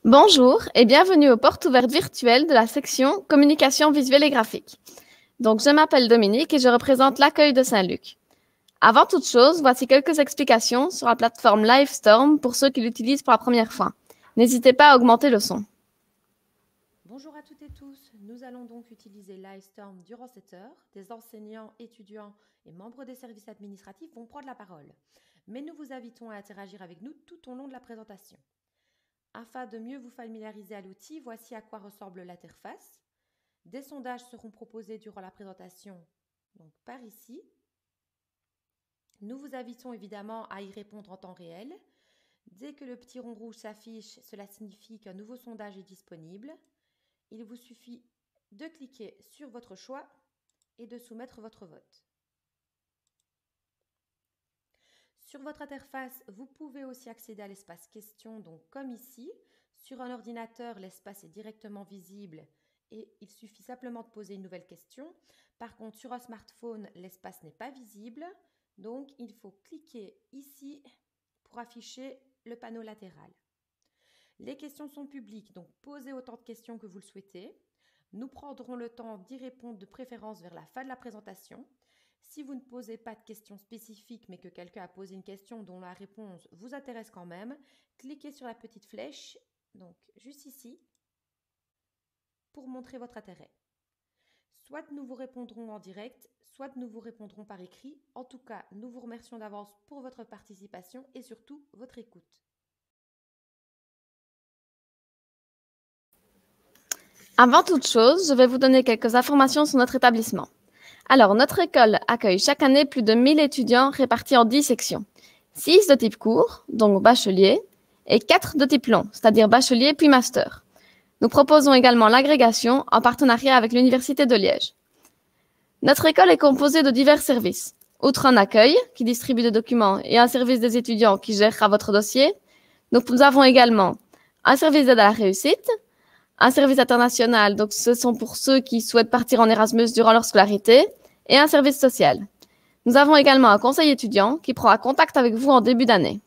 Bonjour et bienvenue aux portes ouvertes virtuelles de la section Communication visuelle et graphique. Donc, je m'appelle Dominique et je représente l'accueil de Saint-Luc. Avant toute chose, voici quelques explications sur la plateforme Livestorm pour ceux qui l'utilisent pour la première fois. N'hésitez pas à augmenter le son. Bonjour à toutes et tous, nous allons donc utiliser Livestorm durant cette heure. Des enseignants, étudiants et membres des services administratifs vont prendre la parole. Mais nous vous invitons à interagir avec nous tout au long de la présentation. Afin de mieux vous familiariser à l'outil, voici à quoi ressemble l'interface. Des sondages seront proposés durant la présentation, donc par ici. Nous vous invitons évidemment à y répondre en temps réel. Dès que le petit rond rouge s'affiche, cela signifie qu'un nouveau sondage est disponible. Il vous suffit de cliquer sur votre choix et de soumettre votre vote. Sur votre interface, vous pouvez aussi accéder à l'espace questions, donc comme ici. Sur un ordinateur, l'espace est directement visible et il suffit simplement de poser une nouvelle question. Par contre, sur un smartphone, l'espace n'est pas visible, donc il faut cliquer ici pour afficher le panneau latéral. Les questions sont publiques, donc posez autant de questions que vous le souhaitez. Nous prendrons le temps d'y répondre de préférence vers la fin de la présentation. Si vous ne posez pas de questions spécifiques, mais que quelqu'un a posé une question dont la réponse vous intéresse quand même, cliquez sur la petite flèche, donc juste ici, pour montrer votre intérêt. Soit nous vous répondrons en direct, soit nous vous répondrons par écrit. En tout cas, nous vous remercions d'avance pour votre participation et surtout votre écoute. Avant toute chose, je vais vous donner quelques informations sur notre établissement. Alors, notre école accueille chaque année plus de 1000 étudiants répartis en 10 sections. 6 de type court, donc bachelier, et 4 de type long, c'est-à-dire bachelier puis master. Nous proposons également l'agrégation en partenariat avec l'Université de Liège. Notre école est composée de divers services. Outre un accueil qui distribue des documents et un service des étudiants qui gérera votre dossier, nous avons également un service d'aide à la réussite, un service international, donc ce sont pour ceux qui souhaitent partir en Erasmus durant leur scolarité, et un service social. Nous avons également un conseil étudiant qui prendra contact avec vous en début d'année.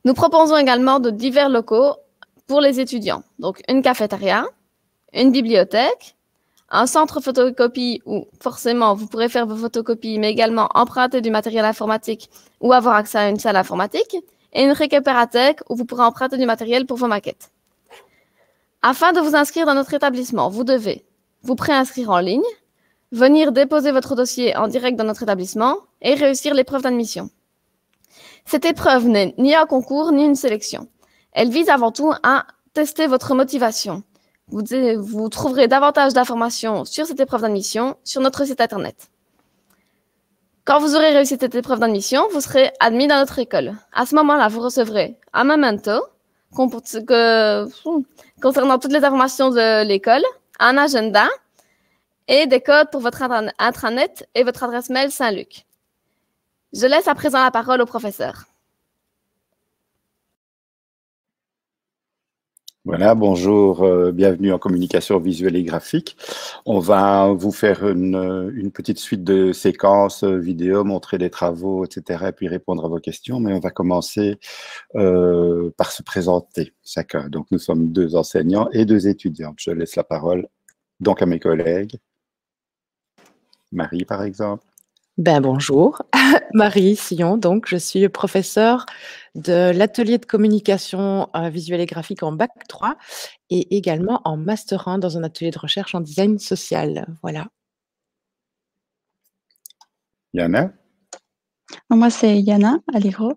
Nous proposons également de divers locaux pour les étudiants, donc une cafétéria, une bibliothèque, un centre photocopie où forcément vous pourrez faire vos photocopies, mais également emprunter du matériel informatique ou avoir accès à une salle informatique, et une récupérathèque où vous pourrez emprunter du matériel pour vos maquettes. Afin de vous inscrire dans notre établissement, vous devez vous préinscrire en ligne, venir déposer votre dossier en direct dans notre établissement et réussir l'épreuve d'admission. Cette épreuve n'est ni un concours ni une sélection. Elle vise avant tout à tester votre motivation. Vous trouverez davantage d'informations sur cette épreuve d'admission sur notre site internet. Quand vous aurez réussi cette épreuve d'admission, vous serez admis dans notre école. À ce moment-là, vous recevrez un memento concernant toutes les informations de l'école, un agenda et des codes pour votre intranet et votre adresse mail Saint-Luc. Je laisse à présent la parole au professeur. Voilà, bonjour, bienvenue en communication visuelle et graphique. On va vous faire une petite suite de séquences vidéo, montrer les travaux, etc., et puis répondre à vos questions. Mais on va commencer par se présenter chacun. Donc, nous sommes 2 enseignants et 2 étudiantes. Je laisse la parole donc à mes collègues. Marie, par exemple. Bonjour, Marie Sillon, donc je suis professeure de l'atelier de communication visuelle et graphique en Bac 3 et également en Master 1 dans un atelier de recherche en design social. Voilà. Yana? Moi, c'est Yana Allegro.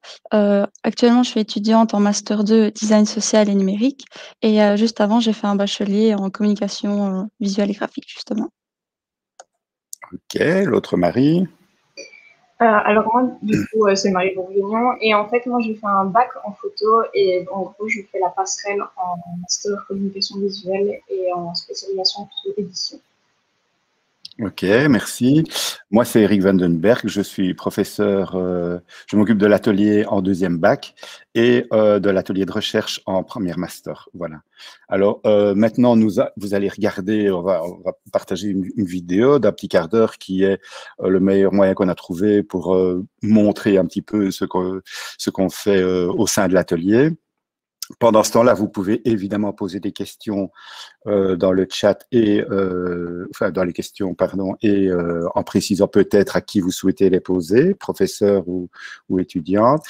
Actuellement, je suis étudiante en Master 2 Design social et numérique. Et juste avant, j'ai fait un bachelier en communication visuelle et graphique, justement. Ok, l'autre Marie? Alors moi, du coup, c'est Marie Bourguignon. Et en fait, moi, j'ai fait un bac en photo. Et en gros, je fais la passerelle en Master communication visuelle et en spécialisation édition. Ok, merci. Moi, c'est Eric Vandenberg. Je suis professeur, je m'occupe de l'atelier en 2e bac et de l'atelier de recherche en 1er master. Voilà. Alors, maintenant, vous allez regarder, on va partager une vidéo d'un petit quart d'heure qui est le meilleur moyen qu'on a trouvé pour montrer un petit peu ce qu'on fait au sein de l'atelier. Pendant ce temps-là, vous pouvez évidemment poser des questions dans le chat et enfin dans les questions, pardon, et en précisant peut-être à qui vous souhaitez les poser, professeur ou étudiante.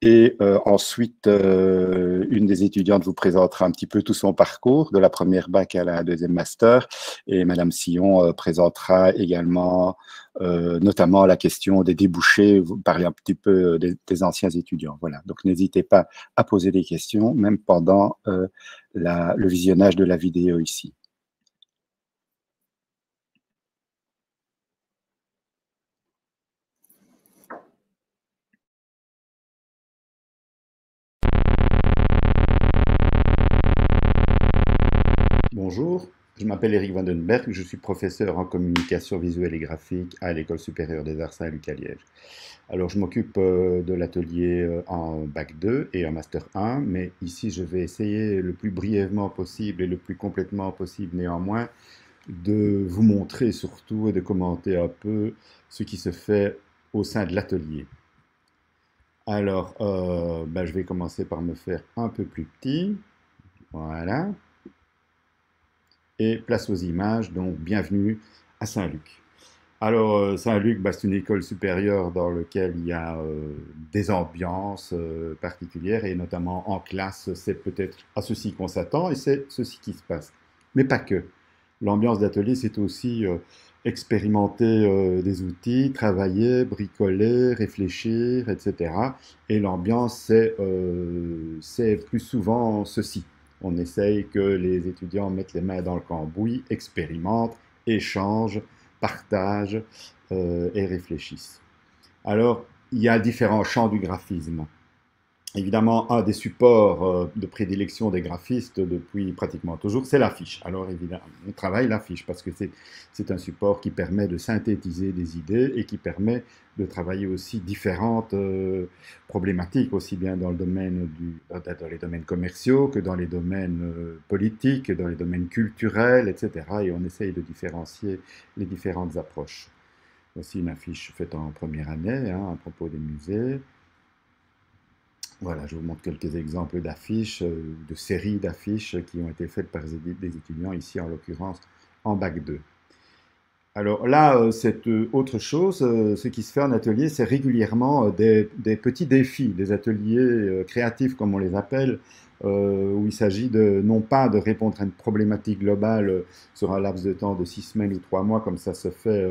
Et ensuite, une des étudiantes vous présentera un petit peu tout son parcours, de la première bac à la deuxième master. Et Madame Sillon présentera également notamment la question des débouchés. Vous parlez un petit peu des anciens étudiants. Voilà. Donc, n'hésitez pas à poser des questions, même pendant le visionnage de la vidéo ici. Bonjour, je m'appelle Eric Vandenberg, je suis professeur en communication visuelle et graphique à l'École supérieure des arts Saint-Luc à Liège. Alors, je m'occupe de l'atelier en Bac 2 et en Master 1, mais ici, je vais essayer le plus brièvement possible et le plus complètement possible néanmoins de vous montrer surtout et de commenter un peu ce qui se fait au sein de l'atelier. Alors, je vais commencer par me faire un peu plus petit. Voilà. Et place aux images, donc bienvenue à Saint-Luc. Alors, Saint-Luc, c'est une école supérieure dans laquelle il y a des ambiances particulières, et notamment en classe, c'est peut-être à ceci qu'on s'attend, et c'est ceci qui se passe. Mais pas que. L'ambiance d'atelier, c'est aussi expérimenter des outils, travailler, bricoler, réfléchir, etc. Et l'ambiance, c'est plus souvent ceci. On essaye que les étudiants mettent les mains dans le cambouis, expérimentent, échangent, partagent et réfléchissent. Alors, il y a différents champs du graphisme. Évidemment, un des supports de prédilection des graphistes depuis pratiquement toujours, c'est l'affiche. Alors évidemment, on travaille l'affiche parce que c'est un support qui permet de synthétiser des idées et qui permet de travailler aussi différentes problématiques, aussi bien dans les domaines commerciaux que dans les domaines politiques, dans les domaines culturels, etc. Et on essaye de différencier les différentes approches. Voici une affiche faite en première année à propos des musées. Voilà, je vous montre quelques exemples d'affiches, de séries d'affiches qui ont été faites par des étudiants, ici en l'occurrence en Bac 2. Alors là, c'est autre chose. Ce qui se fait en atelier, c'est régulièrement des petits défis, des ateliers créatifs comme on les appelle, où il s'agit non pas de répondre à une problématique globale sur un laps de temps de 6 semaines ou 3 mois, comme ça se fait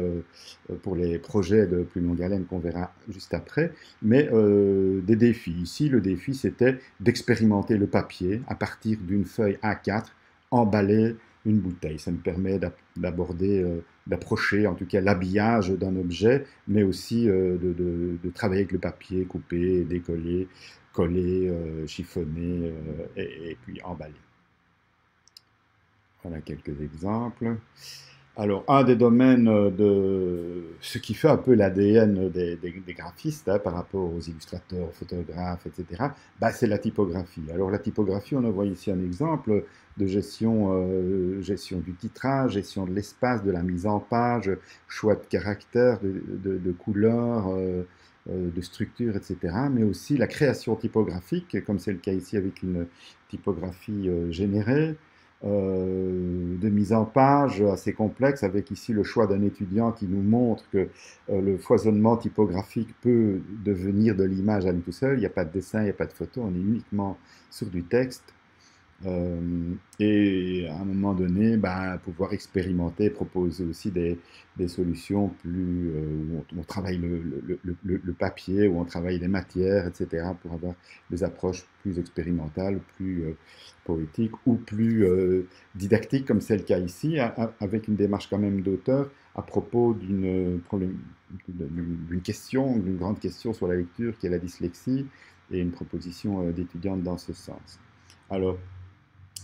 pour les projets de plus longue haleine qu'on verra juste après, mais des défis. Ici, le défi, c'était d'expérimenter le papier à partir d'une feuille A4 emballée une bouteille. Ça nous permet d'approcher en tout cas l'habillage d'un objet, mais aussi de travailler avec le papier, couper, décoller, coller, chiffonner et puis emballer. Voilà quelques exemples. Alors, un des domaines de ce qui fait un peu l'ADN des graphistes par rapport aux illustrateurs, aux photographes, etc., c'est la typographie. Alors, la typographie, on en voit ici un exemple de gestion du titrage, gestion de l'espace, de la mise en page, choix de caractères, de couleurs, de structures, etc., mais aussi la création typographique, comme c'est le cas ici avec une typographie générée, de mise en page assez complexe, avec ici le choix d'un étudiant qui nous montre que le foisonnement typographique peut devenir de l'image à lui tout seul. Il n'y a pas de dessin, il n'y a pas de photo, on est uniquement sur du texte. Et à un moment donné, pouvoir expérimenter, proposer aussi des solutions plus où on travaille le papier, où on travaille les matières, etc., pour avoir des approches plus expérimentales, plus poétiques ou plus didactiques, comme c'est le cas ici, avec une démarche quand même d'auteur à propos d'une question, d'une grande question sur la lecture qui est la dyslexie, et une proposition d'étudiante dans ce sens. Alors,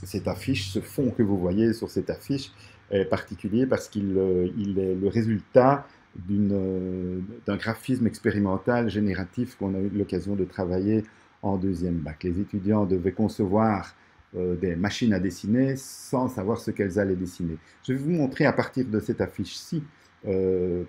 cette affiche, ce fond que vous voyez sur cette affiche est particulier parce qu'il est le résultat d'un graphisme expérimental génératif qu'on a eu l'occasion de travailler en deuxième bac. Les étudiants devaient concevoir des machines à dessiner sans savoir ce qu'elles allaient dessiner. Je vais vous montrer à partir de cette affiche-ci,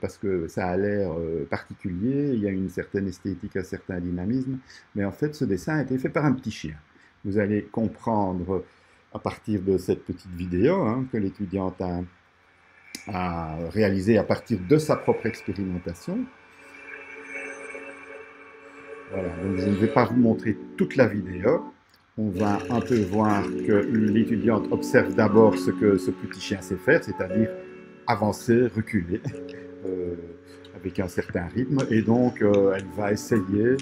parce que ça a l'air particulier, il y a une certaine esthétique, un certain dynamisme, mais en fait ce dessin a été fait par un petit chien. vous allez comprendre à partir de cette petite vidéo hein, que l'étudiante a réalisée à partir de sa propre expérimentation. Voilà, donc je ne vais pas vous montrer toute la vidéo. On va un peu voir que l'étudiante observe d'abord ce que ce petit chien sait faire, c'est-à-dire avancer, reculer, avec un certain rythme. Et donc, elle va essayer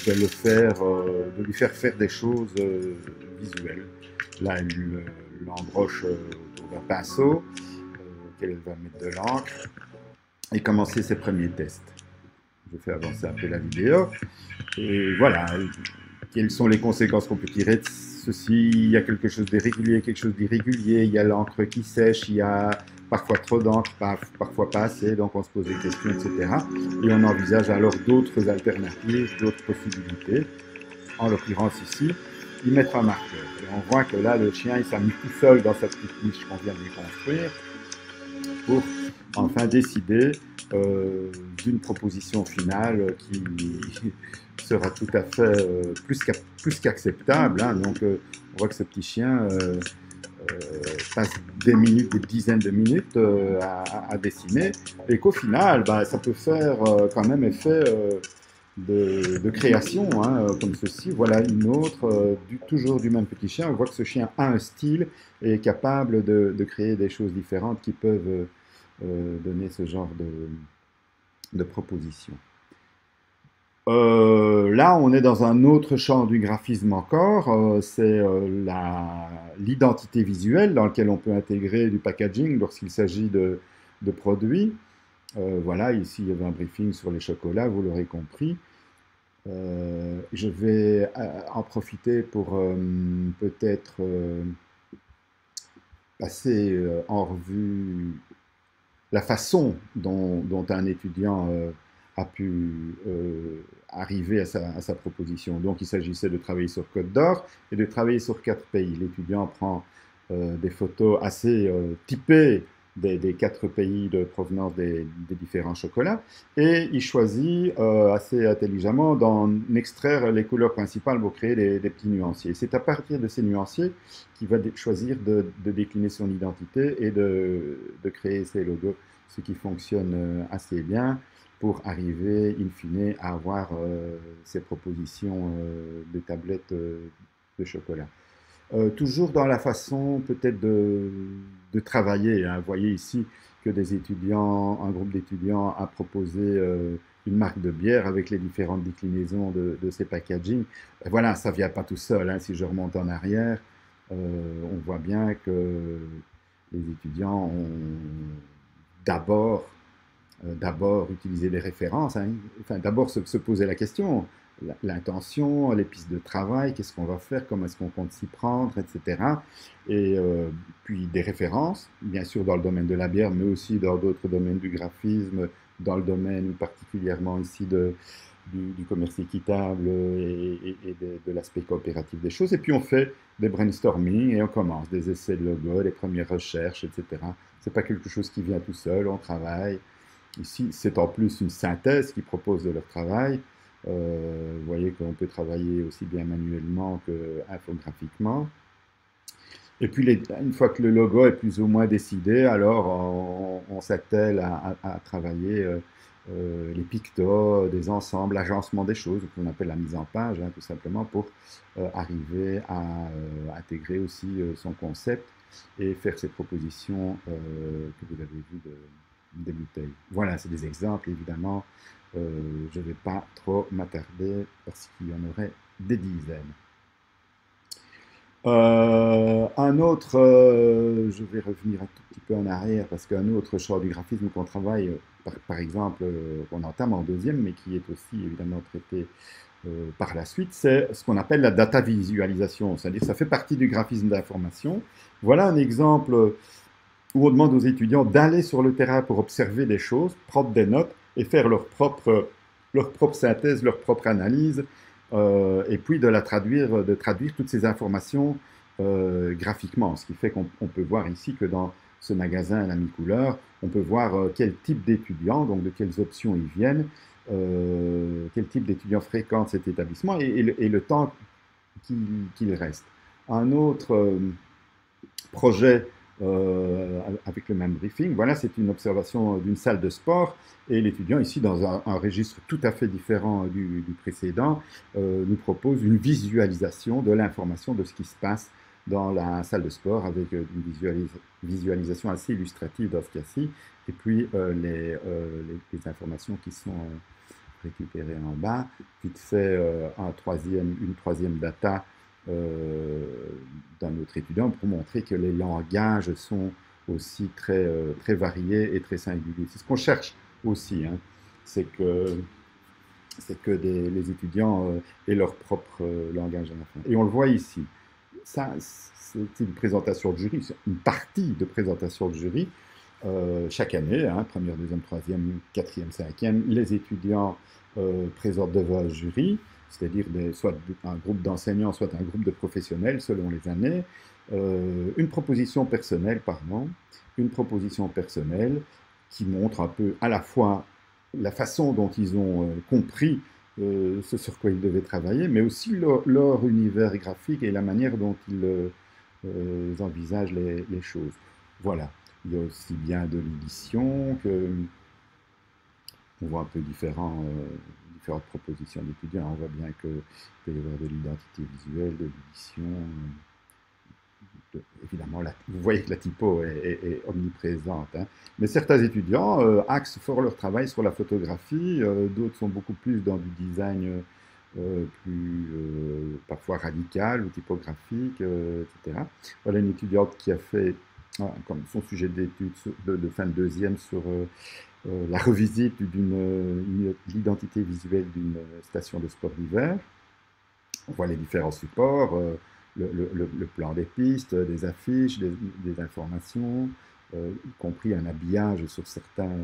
de le faire, de lui faire faire des choses visuelles. Là, elle l'embroche autour d'un pinceau, auquel elle va mettre de l'encre, et commencer ses premiers tests. Je fais avancer un peu la vidéo. Et voilà, quelles sont les conséquences qu'on peut tirer de ceci? Il y a quelque chose d'irrégulier, quelque chose d'irrégulier, il y a l'encre qui sèche, il y a parfois trop d'encre, parfois pas assez, donc on se pose des questions, etc. Et on envisage alors d'autres alternatives, d'autres possibilités. En l'occurrence ici, y mettre un marqueur. Et on voit que là, le chien, il s'amuse tout seul dans sa petite niche qu'on vient de lui construire pour enfin décider d'une proposition finale qui sera tout à fait plus qu'acceptable. Hein. Donc, on voit que ce petit chien passe des minutes, des dizaines de minutes à dessiner, et qu'au final, bah, ça peut faire quand même effet de création, hein, comme ceci. Voilà une autre, toujours du même petit chien. On voit que ce chien a un style et est capable de créer des choses différentes qui peuvent donner ce genre de propositions. Là, on est dans un autre champ du graphisme encore, c'est l'identité visuelle dans lequel on peut intégrer du packaging lorsqu'il s'agit de produits. Voilà, ici il y avait un briefing sur les chocolats, vous l'aurez compris. Je vais en profiter pour peut-être passer en revue la façon dont un étudiant a pu arriver à sa proposition. Donc il s'agissait de travailler sur Côte d'Or et de travailler sur 4 pays. L'étudiant prend des photos assez typées des 4 pays de provenance des différents chocolats, et il choisit assez intelligemment d'en extraire les couleurs principales pour créer des petits nuanciers. C'est à partir de ces nuanciers qu'il va choisir de décliner son identité et de créer ses logos, ce qui fonctionne assez bien pour arriver, in fine, à avoir ces propositions de tablettes de chocolat. Toujours dans la façon peut-être de travailler. Hein. Vous voyez ici que un groupe d'étudiants a proposé une marque de bière avec les différentes déclinaisons de ces packaging. Et voilà, ça ne vient pas tout seul. Hein. Si je remonte en arrière, on voit bien que les étudiants ont d'abord utilisé des références. Hein. Enfin, d'abord se poser la question. L'intention, les pistes de travail, qu'est-ce qu'on va faire, comment est-ce qu'on compte s'y prendre, etc. Et puis des références, bien sûr dans le domaine de la bière, mais aussi dans d'autres domaines du graphisme, dans le domaine particulièrement ici du commerce équitable et de l'aspect coopératif des choses. Et puis on fait des brainstorming et on commence des essais de logo, les premières recherches, etc. C'est pas quelque chose qui vient tout seul, on travaille. Ici, c'est en plus une synthèse qui propose de leur travail. Vous voyez qu'on peut travailler aussi bien manuellement qu'infographiquement. Et puis, une fois que le logo est plus ou moins décidé, alors on s'attelle à travailler les pictos, des ensembles, l'agencement des choses, qu'on appelle la mise en page, hein, tout simplement, pour arriver à intégrer aussi son concept et faire ces propositions que vous avez vues des bouteilles. Voilà, c'est des exemples, évidemment. Je ne vais pas trop m'attarder parce qu'il y en aurait des dizaines. Un autre, je vais revenir un tout petit peu en arrière parce qu'un autre champ du graphisme qu'on travaille, par exemple, qu'on entame en deuxième, mais qui est aussi évidemment traité par la suite, c'est ce qu'on appelle la data visualisation, c'est-à-dire ça fait partie du graphisme d'information. Voilà un exemple où on demande aux étudiants d'aller sur le terrain pour observer des choses, prendre des notes et faire leur propre synthèse, leur propre analyse, et puis de traduire toutes ces informations graphiquement. Ce qui fait qu'on peut voir ici que dans ce magasin à la mi-couleur, on peut voir quel type d'étudiants, donc de quelles options ils viennent, quel type d'étudiants fréquentent cet établissement et le temps qu'il reste. Un autre projet avec le même briefing, voilà, c'est une observation d'une salle de sport, et l'étudiant ici, dans un registre tout à fait différent du précédent, nous propose une visualisation de l'information de ce qui se passe dans la salle de sport, avec une visualisation assez illustrative dans ce cas-ci, et puis les informations qui sont récupérées en bas. Vite fait, une troisième data d'un autre étudiant pour montrer que les langages sont aussi très variés et très singuliers. C'est ce qu'on cherche aussi, hein. C'est que les étudiants aient leur propre langage à la fin. Et on le voit ici. Ça, c'est une présentation de jury, c'est une partie de présentation de jury. Chaque année, hein, première, deuxième, troisième, quatrième, cinquième, les étudiants présentent devant un jury, c'est-à-dire soit un groupe d'enseignants, soit un groupe de professionnels, selon les années, une proposition personnelle, une proposition personnelle qui montre un peu à la fois la façon dont ils ont compris ce sur quoi ils devaient travailler, mais aussi leur univers graphique et la manière dont ils envisagent les choses. Voilà. Il y a aussi bien de l'édition que on voit un peu différentes propositions d'étudiants. On voit bien qu'il peut y avoir de l'identité visuelle, de l'édition. Évidemment, vous voyez que la typo est omniprésente, hein. Mais certains étudiants axent fort leur travail sur la photographie, d'autres sont beaucoup plus dans du design parfois radical ou typographique, etc. Voilà une étudiante qui a fait comme son sujet d'étude de fin de deuxième sur la revisite de l'identité visuelle d'une station de sport d'hiver. On voit les différents supports, le plan des pistes, des affiches, des informations, y compris un habillage sur certains,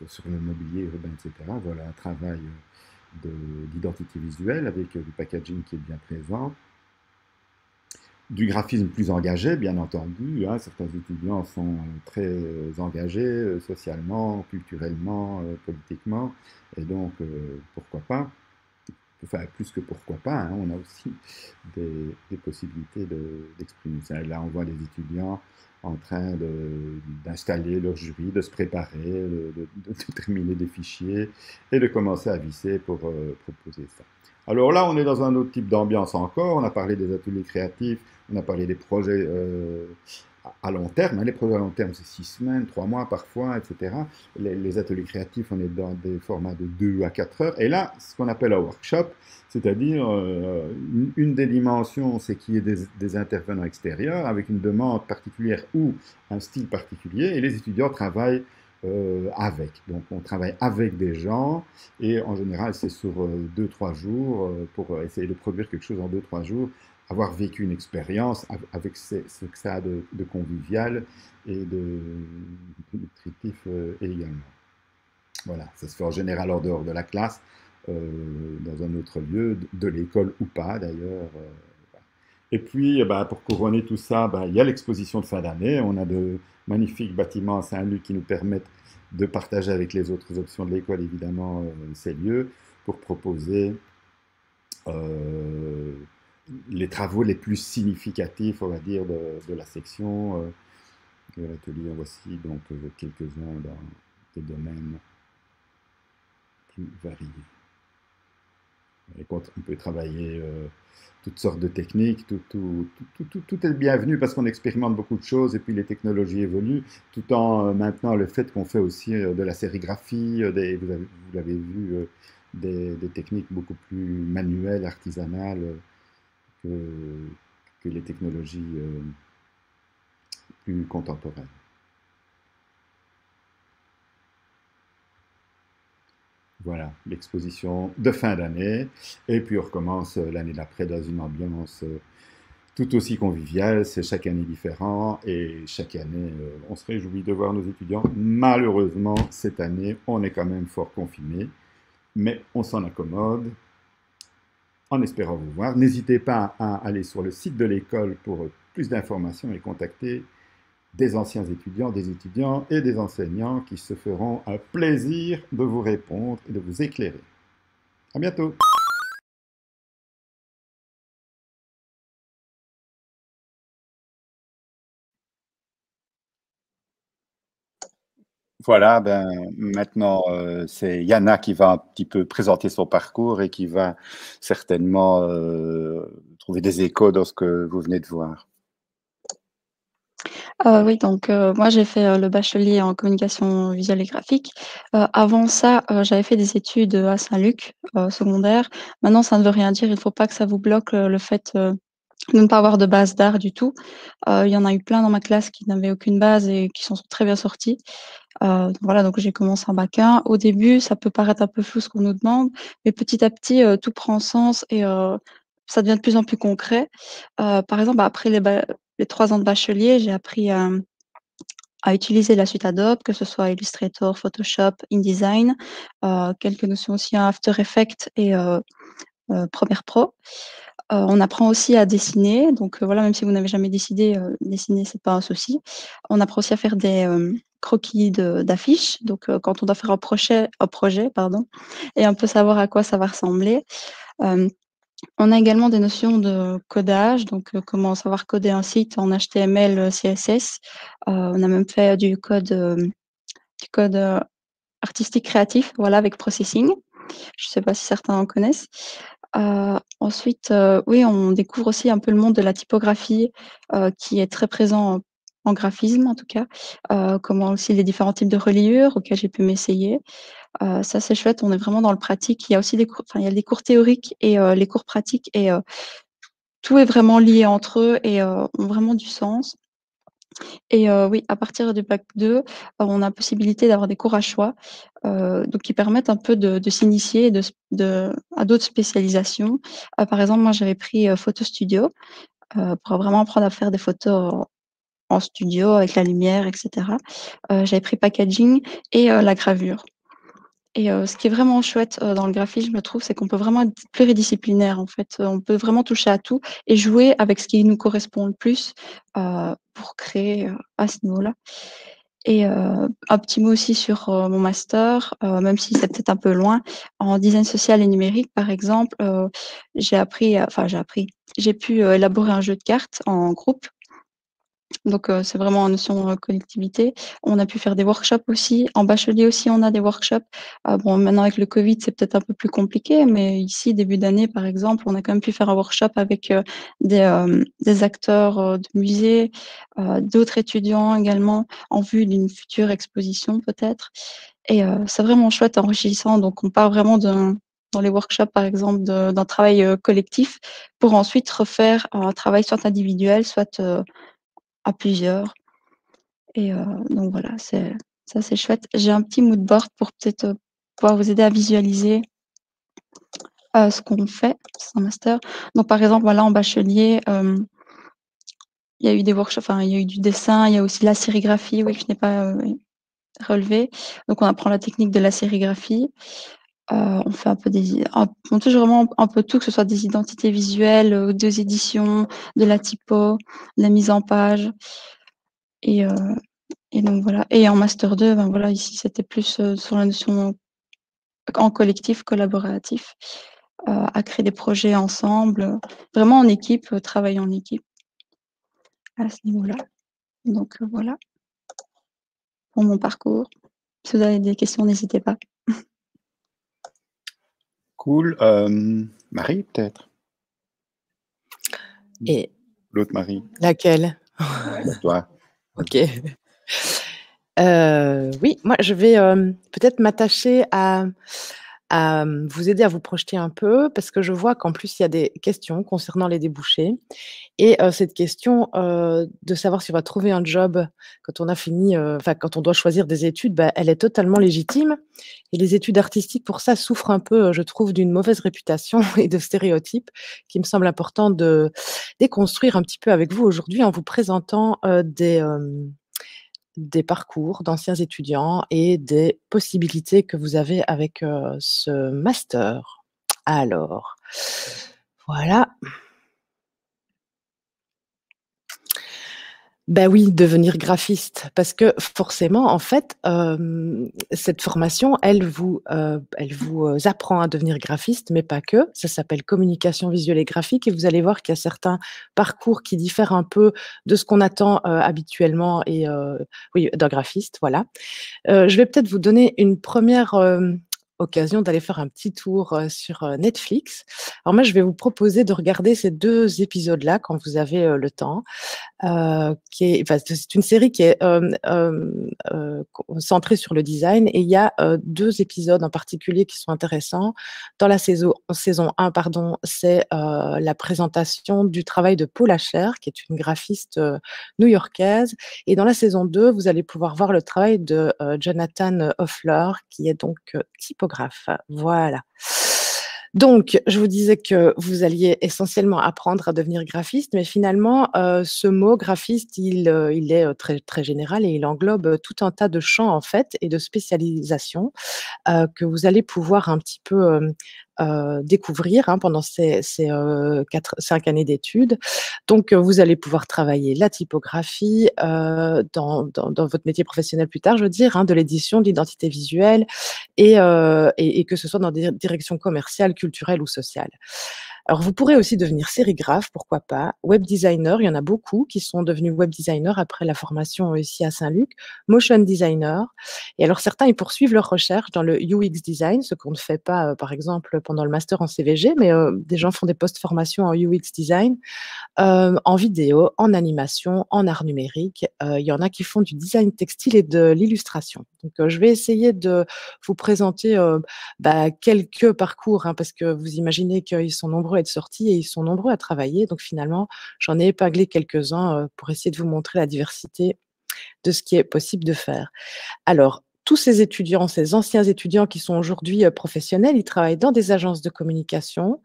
sur le mobilier urbain, etc. Voilà un travail d'identité visuelle avec du packaging qui est bien présent. Du graphisme plus engagé, bien entendu, hein. Certains étudiants sont très engagés socialement, culturellement, politiquement, et donc pourquoi pas, enfin plus que pourquoi pas, hein, on a aussi des possibilités d'exprimer ça. Là, on voit les étudiants en train d'installer leur jury, de se préparer, de terminer des fichiers et de commencer à visser pour proposer ça. Alors là, on est dans un autre type d'ambiance encore. On a parlé des ateliers créatifs, on a parlé des projets à long terme. Hein. Les projets à long terme, c'est 6 semaines, 3 mois parfois, etc. Les ateliers créatifs, on est dans des formats de 2 à 4 heures. Et là, ce qu'on appelle un workshop, c'est-à-dire une des dimensions, c'est qu'il y ait des intervenants extérieurs avec une demande particulière ou un style particulier. Et les étudiants travaillent avec. Donc on travaille avec des gens et en général c'est sur 2-3 jours pour essayer de produire quelque chose en 2-3 jours, avoir vécu une expérience avec ce que ça a de convivial et de nutritif également. Voilà, ça se fait en général en dehors de la classe, dans un autre lieu, de l'école ou pas d'ailleurs. Et puis, pour couronner tout ça, il y a l'exposition de fin d'année. On a de magnifiques bâtiments à Saint-Luc qui nous permettent de partager avec les autres options de l'école, évidemment, ces lieux, pour proposer les travaux les plus significatifs, on va dire, de la section de l'atelier. Voici donc quelques-uns dans des domaines plus variés. Et on peut travailler toutes sortes de techniques, tout est bienvenu parce qu'on expérimente beaucoup de choses et puis les technologies évoluent, tout en maintenant le fait qu'on fait aussi de la sérigraphie, vous l'avez vu, des techniques beaucoup plus manuelles, artisanales que les technologies plus contemporaines. Voilà, l'exposition de fin d'année. Et puis on recommence l'année d'après dans une ambiance tout aussi conviviale. C'est chaque année différent et chaque année, on se réjouit de voir nos étudiants. Malheureusement, cette année, on est quand même fort confinés, mais on s'en accommode en espérant vous voir. N'hésitez pas à aller sur le site de l'école pour plus d'informations et contacter des anciens étudiants, des étudiants et des enseignants qui se feront un plaisir de vous répondre et de vous éclairer. À bientôt! Voilà, maintenant, c'est Yana qui va un petit peu présenter son parcours et qui va certainement trouver des échos dans ce que vous venez de voir. Oui, donc moi j'ai fait, le bachelier en communication visuelle et graphique. Avant ça, j'avais fait des études, à Saint-Luc, secondaire. Maintenant ça ne veut rien dire, il ne faut pas que ça vous bloque, le fait, de ne pas avoir de base d'art du tout. Il y en a eu plein dans ma classe qui n'avaient aucune base et qui s'en sont très bien sortis. Voilà, donc j'ai commencé en bac 1. Au début, ça peut paraître un peu flou ce qu'on nous demande, mais petit à petit, tout prend sens et ça devient de plus en plus concret. Par exemple, après les 3 ans de bachelier, j'ai appris à utiliser la suite Adobe, que ce soit Illustrator, Photoshop, InDesign, quelques notions aussi en After Effects et Premiere Pro. On apprend aussi à dessiner, donc voilà, même si vous n'avez jamais dessiner, c'est pas un souci. On apprend aussi à faire des, croquis d'affiches, donc quand on doit faire un projet, pardon, et un peu savoir à quoi ça va ressembler. Hem, on a également des notions de codage, donc comment savoir coder un site en HTML, CSS. On a même fait du code artistique créatif, voilà, avec Processing. Je ne sais pas si certains en connaissent. Ensuite, oui, on découvre aussi un peu le monde de la typographie, qui est très présent en graphisme en tout cas. Comment aussi les différents types de reliures auxquels j'ai pu m'essayer. Ça c'est chouette, on est vraiment dans le pratique. Il y a aussi des cours enfin il y a les cours théoriques et les cours pratiques et tout est vraiment lié entre eux et ont vraiment du sens. Et oui, à partir du bac 2, on a possibilité d'avoir des cours à choix, donc qui permettent un peu de s'initier et à d'autres spécialisations. Par exemple, moi, j'avais pris, photo studio, pour vraiment apprendre à faire des photos en studio avec la lumière et cetera. J'avais pris packaging et la gravure. Et ce qui est vraiment chouette, dans le graphisme, je trouve, c'est qu'on peut vraiment être pluridisciplinaire, en fait. On peut vraiment toucher à tout et jouer avec ce qui nous correspond le plus, pour créer, à ce niveau-là. Et un petit mot aussi sur, mon master, même si c'est peut-être un peu loin. En design social et numérique, par exemple, j'ai pu, élaborer un jeu de cartes en groupe. Donc c'est vraiment en notion, collectivité. On a pu faire des workshops aussi. En bachelier aussi, on a des workshops. Bon, maintenant avec le covid, c'est peut-être un peu plus compliqué, mais ici, début d'année, par exemple, on a quand même pu faire un workshop avec, des acteurs, de musées, d'autres étudiants également, en vue d'une future exposition peut-être et c'est vraiment chouette, enrichissant. Donc on part vraiment dans les workshops, par exemple, d'un travail, collectif pour ensuite refaire un travail soit individuel, soit, à plusieurs et donc voilà, c'est chouette. J'ai un petit mood board pour peut-être, pouvoir vous aider à visualiser, ce qu'on fait. C'est un master. Donc par exemple, voilà, en bachelier, il y a eu des workshops, enfin, il y a eu du dessin, il y a aussi la sérigraphie, oui, que je n'ai pas, relevé. Donc on apprend la technique de la sérigraphie. On fait un peu on touche vraiment un peu tout, que ce soit des identités visuelles, des éditions, de la typo, de la mise en page et donc voilà et en master 2, ben, voilà, ici, c'était plus, sur la notion en collectif, collaboratif, à créer des projets ensemble, vraiment en équipe, travailler en équipe à ce niveau-là. Donc voilà pour mon parcours. Si vous avez des questions, n'hésitez pas. Cool. Marie, peut-être? Et L'autre Marie? laquelle? Toi. OK. Oui, moi je vais, peut-être m'attacher à vous aider à vous projeter un peu parce que je vois qu'en plus il y a des questions concernant les débouchés et cette question, de savoir si on va trouver un job quand on a fini, enfin quand on doit choisir des études, bah, elle est totalement légitime et les études artistiques pour ça souffrent un peu, je trouve d'une mauvaise réputation et de stéréotypes qui me semble important de déconstruire un petit peu avec vous aujourd'hui en vous présentant, des parcours d'anciens étudiants et des possibilités que vous avez avec, ce master. Alors, voilà. Ben oui, devenir graphiste, parce que forcément, en fait, cette formation, elle vous apprend à devenir graphiste, mais pas que. Ça s'appelle communication visuelle et graphique, et vous allez voir qu'il y a certains parcours qui diffèrent un peu de ce qu'on attend habituellement et oui, d'un graphiste, voilà. Je vais peut-être vous donner une première occasion d'aller faire un petit tour sur Netflix. Alors moi, je vais vous proposer de regarder ces 2 épisodes-là quand vous avez le temps. C'est une série qui est centrée sur le design, et il y a 2 épisodes en particulier qui sont intéressants. Dans la saison 1, pardon, c'est la présentation du travail de Paula Scher, qui est une graphiste new-yorkaise, et dans la saison 2, vous allez pouvoir voir le travail de Jonathan Hoffler, qui est donc typographe. Voilà. Donc, je vous disais que vous alliez essentiellement apprendre à devenir graphiste, mais finalement, ce mot graphiste, il est très, très général, et il englobe tout un tas de champs, en fait, et de spécialisations que vous allez pouvoir un petit peu découvrir pendant ces 5 années d'études. Donc, vous allez pouvoir travailler la typographie dans votre métier professionnel plus tard, je veux dire, de l'édition, de l'identité visuelle, et que ce soit dans des directions commerciales, culturelles ou sociales. Alors, vous pourrez aussi devenir sérigraphe, pourquoi pas, web designer, il y en a beaucoup qui sont devenus web designers après la formation ici à Saint-Luc, motion designer. Et alors, certains, ils poursuivent leur recherche dans le UX design, ce qu'on ne fait pas, par exemple, pendant le master en CVG, mais des gens font des post-formations en UX design, en vidéo, en animation, en art numérique. Il y en a qui font du design textile et de l'illustration. Donc, je vais essayer de vous présenter quelques parcours, parce que vous imaginez qu'ils sont nombreux à être sortis et ils sont nombreux à travailler. Donc, finalement, j'en ai épinglé quelques-uns pour essayer de vous montrer la diversité de ce qui est possible de faire. Alors, tous ces étudiants, ces anciens étudiants qui sont aujourd'hui professionnels, ils travaillent dans des agences de communication,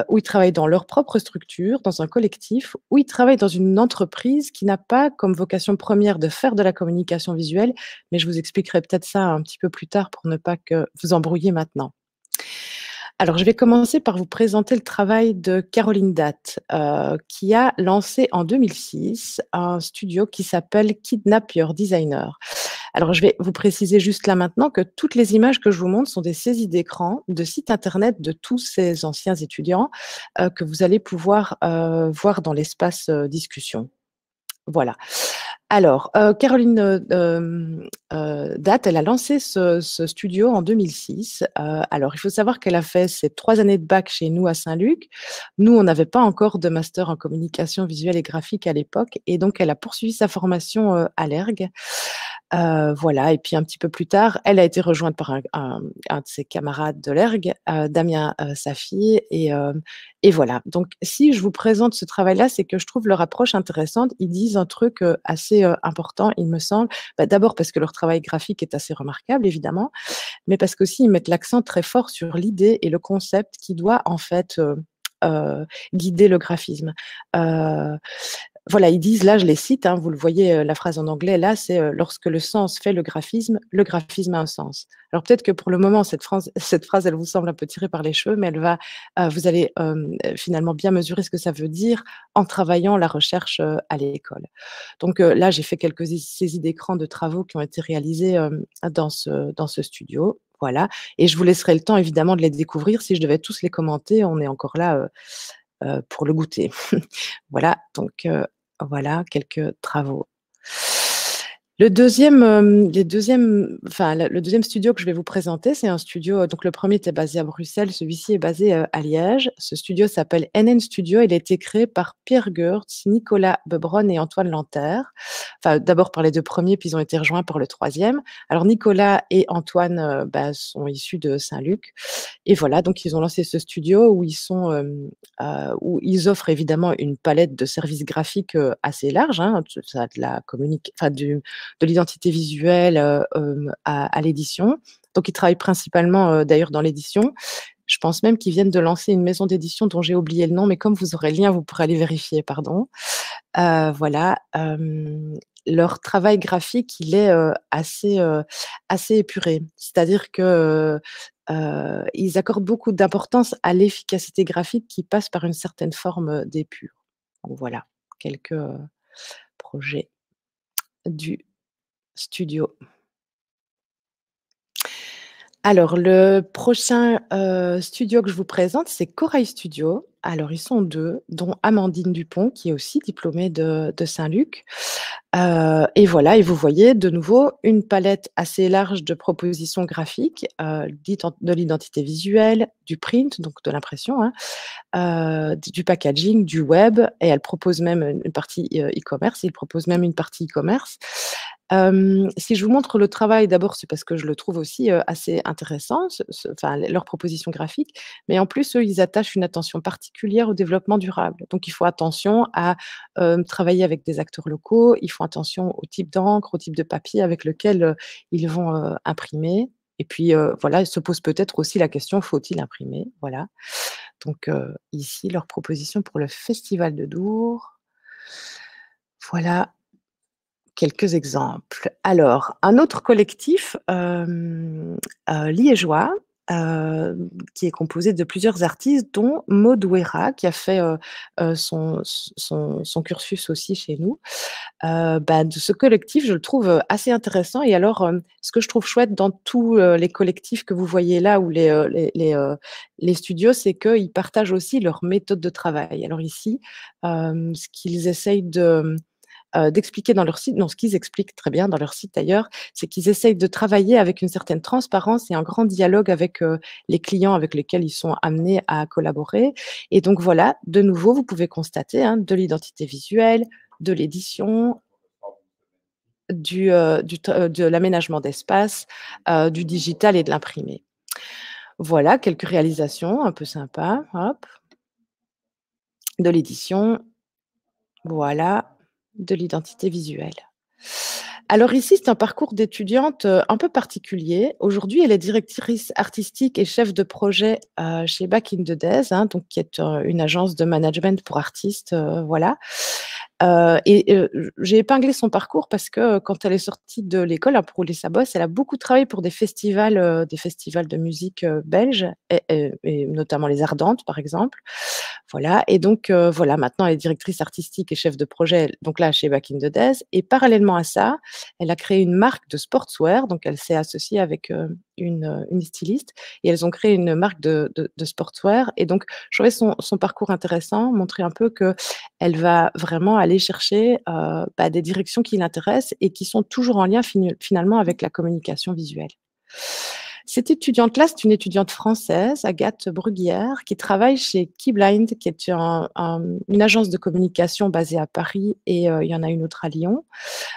où ils travaillent dans leur propre structure, dans un collectif, ou ils travaillent dans une entreprise qui n'a pas comme vocation première de faire de la communication visuelle, mais je vous expliquerai peut-être ça un petit peu plus tard pour ne pas que vous embrouilliez maintenant. Alors, je vais commencer par vous présenter le travail de Caroline Datt, qui a lancé en 2006 un studio qui s'appelle Kidnap Your Designer. Alors, je vais vous préciser juste là maintenant que toutes les images que je vous montre sont des saisies d'écran de sites internet de tous ces anciens étudiants que vous allez pouvoir voir dans l'espace discussion. Voilà. Alors, Caroline Datt, elle a lancé ce studio en 2006. Alors, il faut savoir qu'elle a fait ses 3 années de bac chez nous à Saint-Luc. Nous, on n'avait pas encore de master en communication visuelle et graphique à l'époque, et donc elle a poursuivi sa formation à l'ERG. Voilà, et puis un petit peu plus tard, elle a été rejointe par un de ses camarades de l'ERG, Damien Safi, et voilà. Donc, si je vous présente ce travail-là, c'est que je trouve leur approche intéressante. Ils disent un truc assez important, il me semble. D'abord parce que leur travail graphique est assez remarquable, évidemment, mais parce qu'aussi ils mettent l'accent très fort sur l'idée et le concept qui doit en fait guider le graphisme. Voilà, ils disent, là je les cite, vous le voyez, la phrase en anglais, là c'est lorsque le sens fait le graphisme a un sens. Alors peut-être que pour le moment, cette phrase, elle vous semble un peu tirée par les cheveux, mais elle va, vous allez finalement bien mesurer ce que ça veut dire en travaillant la recherche à l'école. Donc là, j'ai fait quelques saisies d'écran de travaux qui ont été réalisés dans ce studio. Voilà, et je vous laisserai le temps évidemment de les découvrir. Si je devais tous les commenter, on est encore là pour le goûter. Voilà, donc voilà quelques travaux. Le deuxième studio que je vais vous présenter, c'est un studio, donc le premier était basé à Bruxelles, celui-ci est basé à Liège. Ce studio s'appelle NN Studio, il a été créé par Pierre Goertz, Nicolas Bebron et Antoine Lanterre. Enfin, d'abord par les 2 premiers, puis ils ont été rejoints par le 3e. Alors Nicolas et Antoine sont issus de Saint-Luc. Et voilà, donc ils ont lancé ce studio où où ils offrent évidemment une palette de services graphiques assez large, ça de la de l'identité visuelle à l'édition. Donc, ils travaillent principalement d'ailleurs dans l'édition. Je pense même qu'ils viennent de lancer une maison d'édition dont j'ai oublié le nom, mais comme vous aurez le lien, vous pourrez aller vérifier, pardon. Voilà. Leur travail graphique, il est assez épuré. C'est-à-dire que ils accordent beaucoup d'importance à l'efficacité graphique qui passe par une certaine forme d'épure. Donc voilà, quelques projet du studio. Alors, le prochain studio que je vous présente, c'est Corail Studio. Alors, ils sont 2, dont Amandine Dupont, qui est aussi diplômée de Saint-Luc. Et voilà, et vous voyez de nouveau une palette assez large de propositions graphiques, de l'identité visuelle, du print, donc de l'impression, hein, du packaging, du web, et elle propose même une partie e-commerce. Il propose même une partie e-commerce. Si je vous montre le travail, d'abord, c'est parce que je le trouve aussi assez intéressant, enfin, leurs propositions graphiques, mais en plus, eux, ils attachent une attention particulière au développement durable. Donc, il faut attention à travailler avec des acteurs locaux, ils font attention au type d'encre, au type de papier avec lequel ils vont imprimer. Et puis, voilà, il se pose peut-être aussi la question, faut-il imprimer? Voilà. Donc, ici, leur proposition pour le Festival de Dour. Voilà quelques exemples. Alors, un autre collectif liégeois qui est composé de plusieurs artistes, dont Maud Ouera, qui a fait son cursus aussi chez nous. De ce collectif, je le trouve assez intéressant. Et alors, ce que je trouve chouette dans tous les collectifs que vous voyez là, ou les studios, c'est qu'ils partagent aussi leur méthode de travail. Alors ici, ce qu'ils essayent d'expliquer dans leur site, non, ce qu'ils expliquent très bien dans leur site d'ailleurs, c'est qu'ils essayent de travailler avec une certaine transparence et un grand dialogue avec les clients avec lesquels ils sont amenés à collaborer. Et donc voilà, de nouveau, vous pouvez constater de l'identité visuelle, de l'édition, de l'aménagement d'espace, du digital et de l'imprimé. Voilà, quelques réalisations un peu sympas, hop, de l'édition, voilà, de l'identité visuelle. Alors ici, c'est un parcours d'étudiante un peu particulier. Aujourd'hui, elle est directrice artistique et chef de projet chez Back in the Days, donc qui est une agence de management pour artistes, voilà. J'ai épinglé son parcours parce que quand elle est sortie de l'école, pour rouler sa bosse, elle a beaucoup travaillé pour des festivals de musique belges, et notamment les Ardentes, par exemple. Voilà, et donc voilà, maintenant elle est directrice artistique et chef de projet, donc là chez Back in the Days. Et parallèlement à ça, elle a créé une marque de sportswear, donc elle s'est associée avec une styliste, et elles ont créé une marque de sportswear. Et donc je trouvais son parcours intéressant, montrer un peu qu'elle va vraiment aller chercher des directions qui l'intéressent et qui sont toujours en lien finalement avec la communication visuelle. Cette étudiante-là, c'est une étudiante française, Agathe Bruguière, qui travaille chez Keyblind, qui est une agence de communication basée à Paris, et il y en a une autre à Lyon.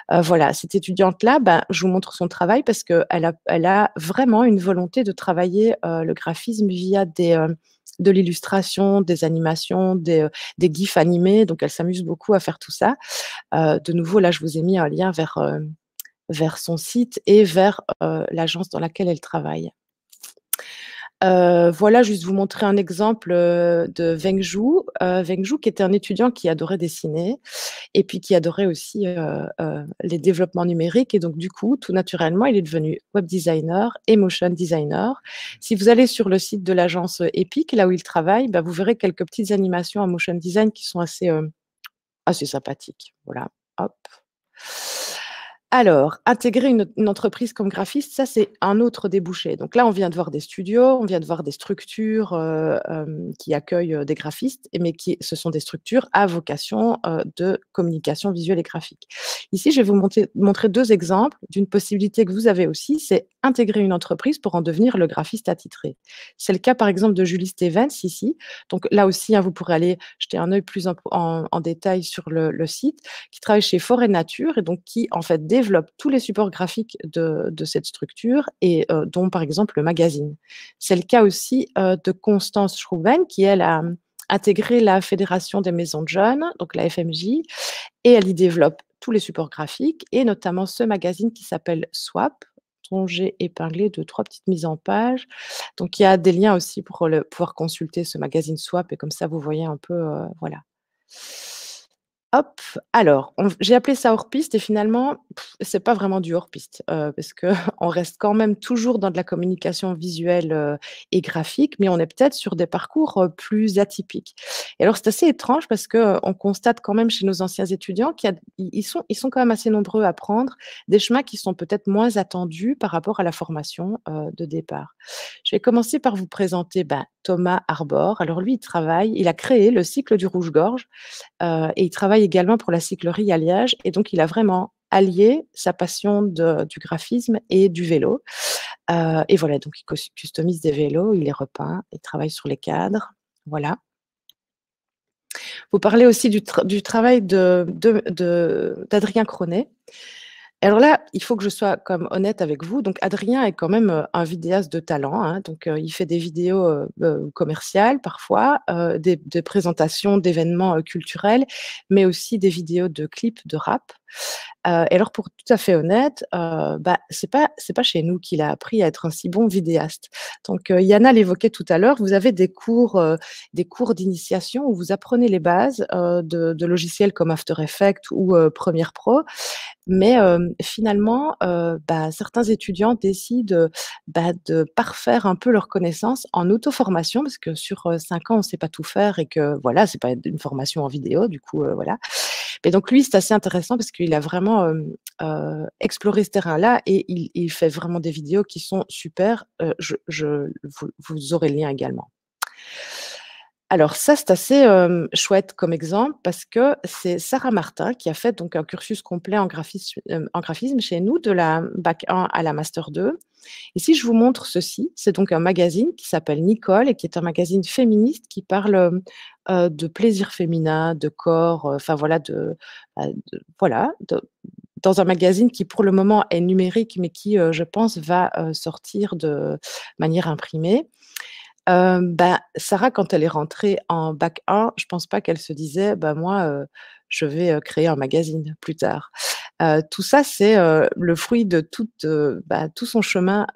Voilà, cette étudiante-là, je vous montre son travail parce qu'elle a vraiment une volonté de travailler le graphisme via de l'illustration, des animations, des gifs animés. Donc, elle s'amuse beaucoup à faire tout ça. De nouveau, là, je vous ai mis un lien vers son site et vers l'agence dans laquelle elle travaille. Voilà, juste vous montrer un exemple de Wengju. Wengju, qui était un étudiant qui adorait dessiner et puis qui adorait aussi les développements numériques. Et donc, du coup, tout naturellement, il est devenu web designer et motion designer. Si vous allez sur le site de l'agence Epic, là où il travaille, vous verrez quelques petites animations en motion design qui sont assez sympathiques. Voilà, hop. Alors, intégrer une entreprise comme graphiste, ça, c'est un autre débouché. Donc là, on vient de voir des studios, on vient de voir des structures qui accueillent des graphistes, mais ce sont des structures à vocation de communication visuelle et graphique. Ici, je vais vous montrer 2 exemples d'une possibilité que vous avez aussi, c'est intégrer une entreprise pour en devenir le graphiste attitré. C'est le cas, par exemple, de Julie Stevens ici. Donc là aussi, vous pourrez aller jeter un œil plus en détail sur le site, qui travaille chez Forêt Nature et donc qui, en fait, développe tous les supports graphiques de cette structure et dont, par exemple, le magazine. C'est le cas aussi de Constance Schrouben, qui, elle, a intégré la Fédération des maisons de jeunes, donc la FMJ, et elle y développe tous les supports graphiques et notamment ce magazine qui s'appelle Swap, dont j'ai épinglé 2-3 petites mises en page. Donc, il y a des liens aussi pour pouvoir consulter ce magazine Swap et comme ça, vous voyez un peu, voilà. Hop, alors, j'ai appelé ça hors-piste et finalement, c'est pas vraiment du hors-piste, parce qu'on reste quand même toujours dans de la communication visuelle, et graphique, mais on est peut-être sur des parcours, plus atypiques. Et alors c'est assez étrange parce qu'on constate quand même chez nos anciens étudiants qu'il y a ils sont quand même assez nombreux à prendre des chemins qui sont peut-être moins attendus par rapport à la formation, de départ. Je vais commencer par vous présenter, Thomas Arbor. Alors lui, il a créé le cycle du rouge-gorge. Et il travaille également pour la cyclerie à Liège et donc il a vraiment allié sa passion du graphisme et du vélo. Et voilà, donc il customise des vélos, il les repeint, il travaille sur les cadres, voilà. Vous parlez aussi du travail d'Adrien Cronet. Alors là, il faut que je sois comme honnête avec vous. Donc Adrien est quand même, un vidéaste de talent, hein, donc il fait des vidéos, commerciales parfois, des présentations d'événements, culturels, mais aussi des vidéos de clips de rap. Et alors pour être tout à fait honnête, c'est pas chez nous qu'il a appris à être un si bon vidéaste. Donc Yana l'évoquait tout à l'heure, vous avez des cours d'initiation où vous apprenez les bases, de logiciels comme After Effects ou, Premiere Pro. Mais finalement, certains étudiants décident, de parfaire un peu leurs connaissances en auto-formation parce que sur, 5 ans, on ne sait pas tout faire et que voilà, c'est pas une formation en vidéo du coup, voilà. Et donc lui, c'est assez intéressant parce qu'il a vraiment, exploré ce terrain-là et il fait vraiment des vidéos qui sont super. Vous aurez le lien également. Alors ça, c'est assez, chouette comme exemple parce que c'est Sarah Martin qui a fait donc un cursus complet en graphisme chez nous de la bac 1 à la master 2. Et si je vous montre ceci, c'est donc un magazine qui s'appelle Nicole et qui est un magazine féministe qui parle, de plaisir féminin, de corps, enfin voilà dans un magazine qui pour le moment est numérique mais qui, je pense va, sortir de manière imprimée. Sarah, quand elle est rentrée en bac 1, je pense pas qu'elle se disait: moi, je vais, créer un magazine plus tard». Tout ça, c'est, le fruit de tout son chemin,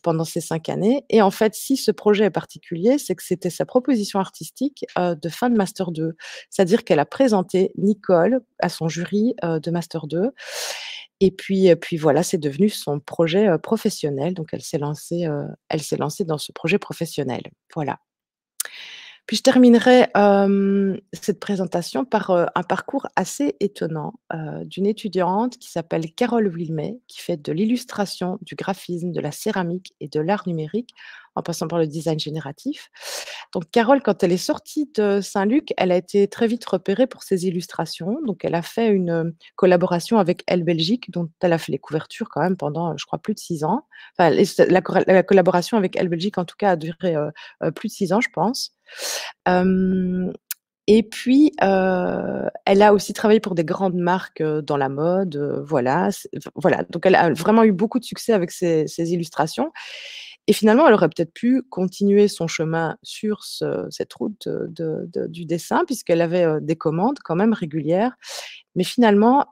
pendant ces 5 années et en fait, si ce projet est particulier, c'est que c'était sa proposition artistique, de fin de master 2. C'est-à-dire qu'elle a présenté Nicole à son jury, de master 2 et puis voilà, c'est devenu son projet, professionnel. Donc elle s'est lancée dans ce projet professionnel. Voilà. Puis je terminerai, cette présentation par, un parcours assez étonnant, d'une étudiante qui s'appelle Carole Wilmet, qui fait de l'illustration, du graphisme, de la céramique et de l'art numérique, en passant par le design génératif. Donc Carole, quand elle est sortie de Saint-Luc, elle a été très vite repérée pour ses illustrations. Donc elle a fait une, collaboration avec Elle Belgique, dont elle a fait les couvertures quand même pendant, je crois plus de 6 ans. Enfin la collaboration avec Elle Belgique en tout cas a duré, plus de 6 ans je pense. Hem Et puis, elle a aussi travaillé pour des grandes marques, dans la mode, voilà. Donc elle a vraiment eu beaucoup de succès avec ses illustrations et finalement, elle aurait peut-être pu continuer son chemin sur cette route, du dessin puisqu'elle avait, des commandes quand même régulières. Mais finalement,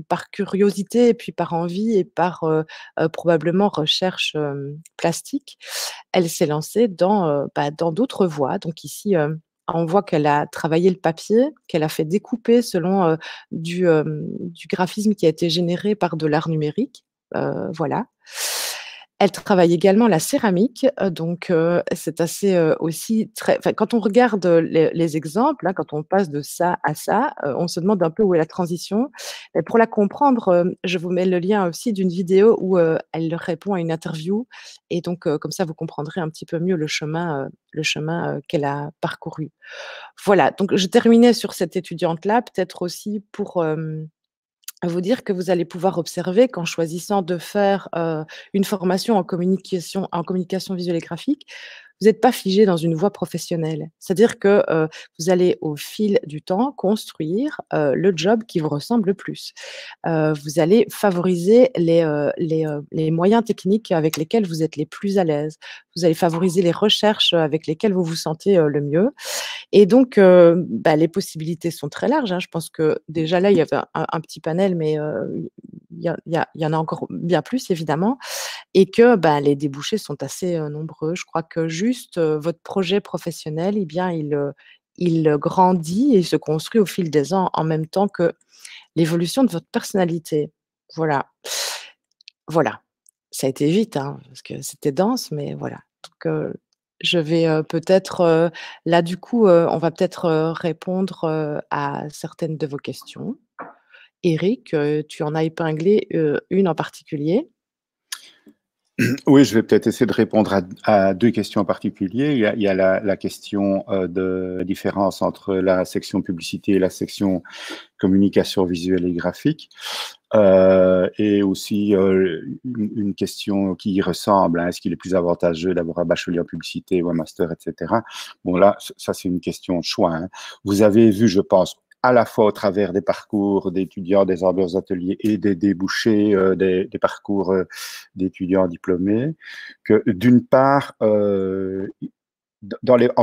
par curiosité et puis par envie et par, probablement recherche, plastique, elle s'est lancée dans d'autres voies. Donc ici, on voit qu'elle a travaillé le papier, qu'elle a fait découper selon, du graphisme qui a été généré par de l'art numérique, voilà. Elle travaille également la céramique, donc c'est assez, aussi très enfin, quand on regarde, les exemples, hein, quand on passe de ça à ça, on se demande un peu où est la transition. Et pour la comprendre, je vous mets le lien aussi d'une vidéo où, elle répond à une interview et donc comme ça vous comprendrez un petit peu mieux le chemin, qu'elle a parcouru. Voilà, donc je terminais sur cette étudiante-là, peut-être aussi pour, vous dire que vous allez pouvoir observer qu'en choisissant de faire, une formation en communication visuelle et graphique, vous n'êtes pas figé dans une voie professionnelle. C'est-à-dire que, vous allez au fil du temps construire, le job qui vous ressemble le plus. Vous allez favoriser les moyens techniques avec lesquels vous êtes les plus à l'aise. Vous allez favoriser les recherches, avec lesquelles vous vous sentez, le mieux et donc, les possibilités sont très larges, hein. Je pense que déjà là, il y avait un petit panel, mais il y en a encore bien plus évidemment et que, les débouchés sont assez, nombreux. Je crois que juste, votre projet professionnel, eh bien, il grandit et se construit au fil des ans en même temps que l'évolution de votre personnalité. Voilà. Voilà. Ça a été vite, hein, parce que c'était dense, mais voilà. Donc, je vais, peut-être, là, du coup, on va peut-être, répondre, à certaines de vos questions. Éric, tu en as épinglé, une en particulier. Oui, je vais peut-être essayer de répondre à 2 questions en particulier. Il y a la question de la différence entre la section publicité et la section communication visuelle et graphique. Et aussi une question qui y ressemble. Hein, est-ce qu'il est plus avantageux d'avoir un bachelier en publicité ou un master, etc. Bon, là, ça, c'est une question de choix. Hein. Vous avez vu, je pense, à la fois au travers des parcours d'étudiants des ambiances ateliers et des débouchés des parcours d'étudiants diplômés, que d'une part, en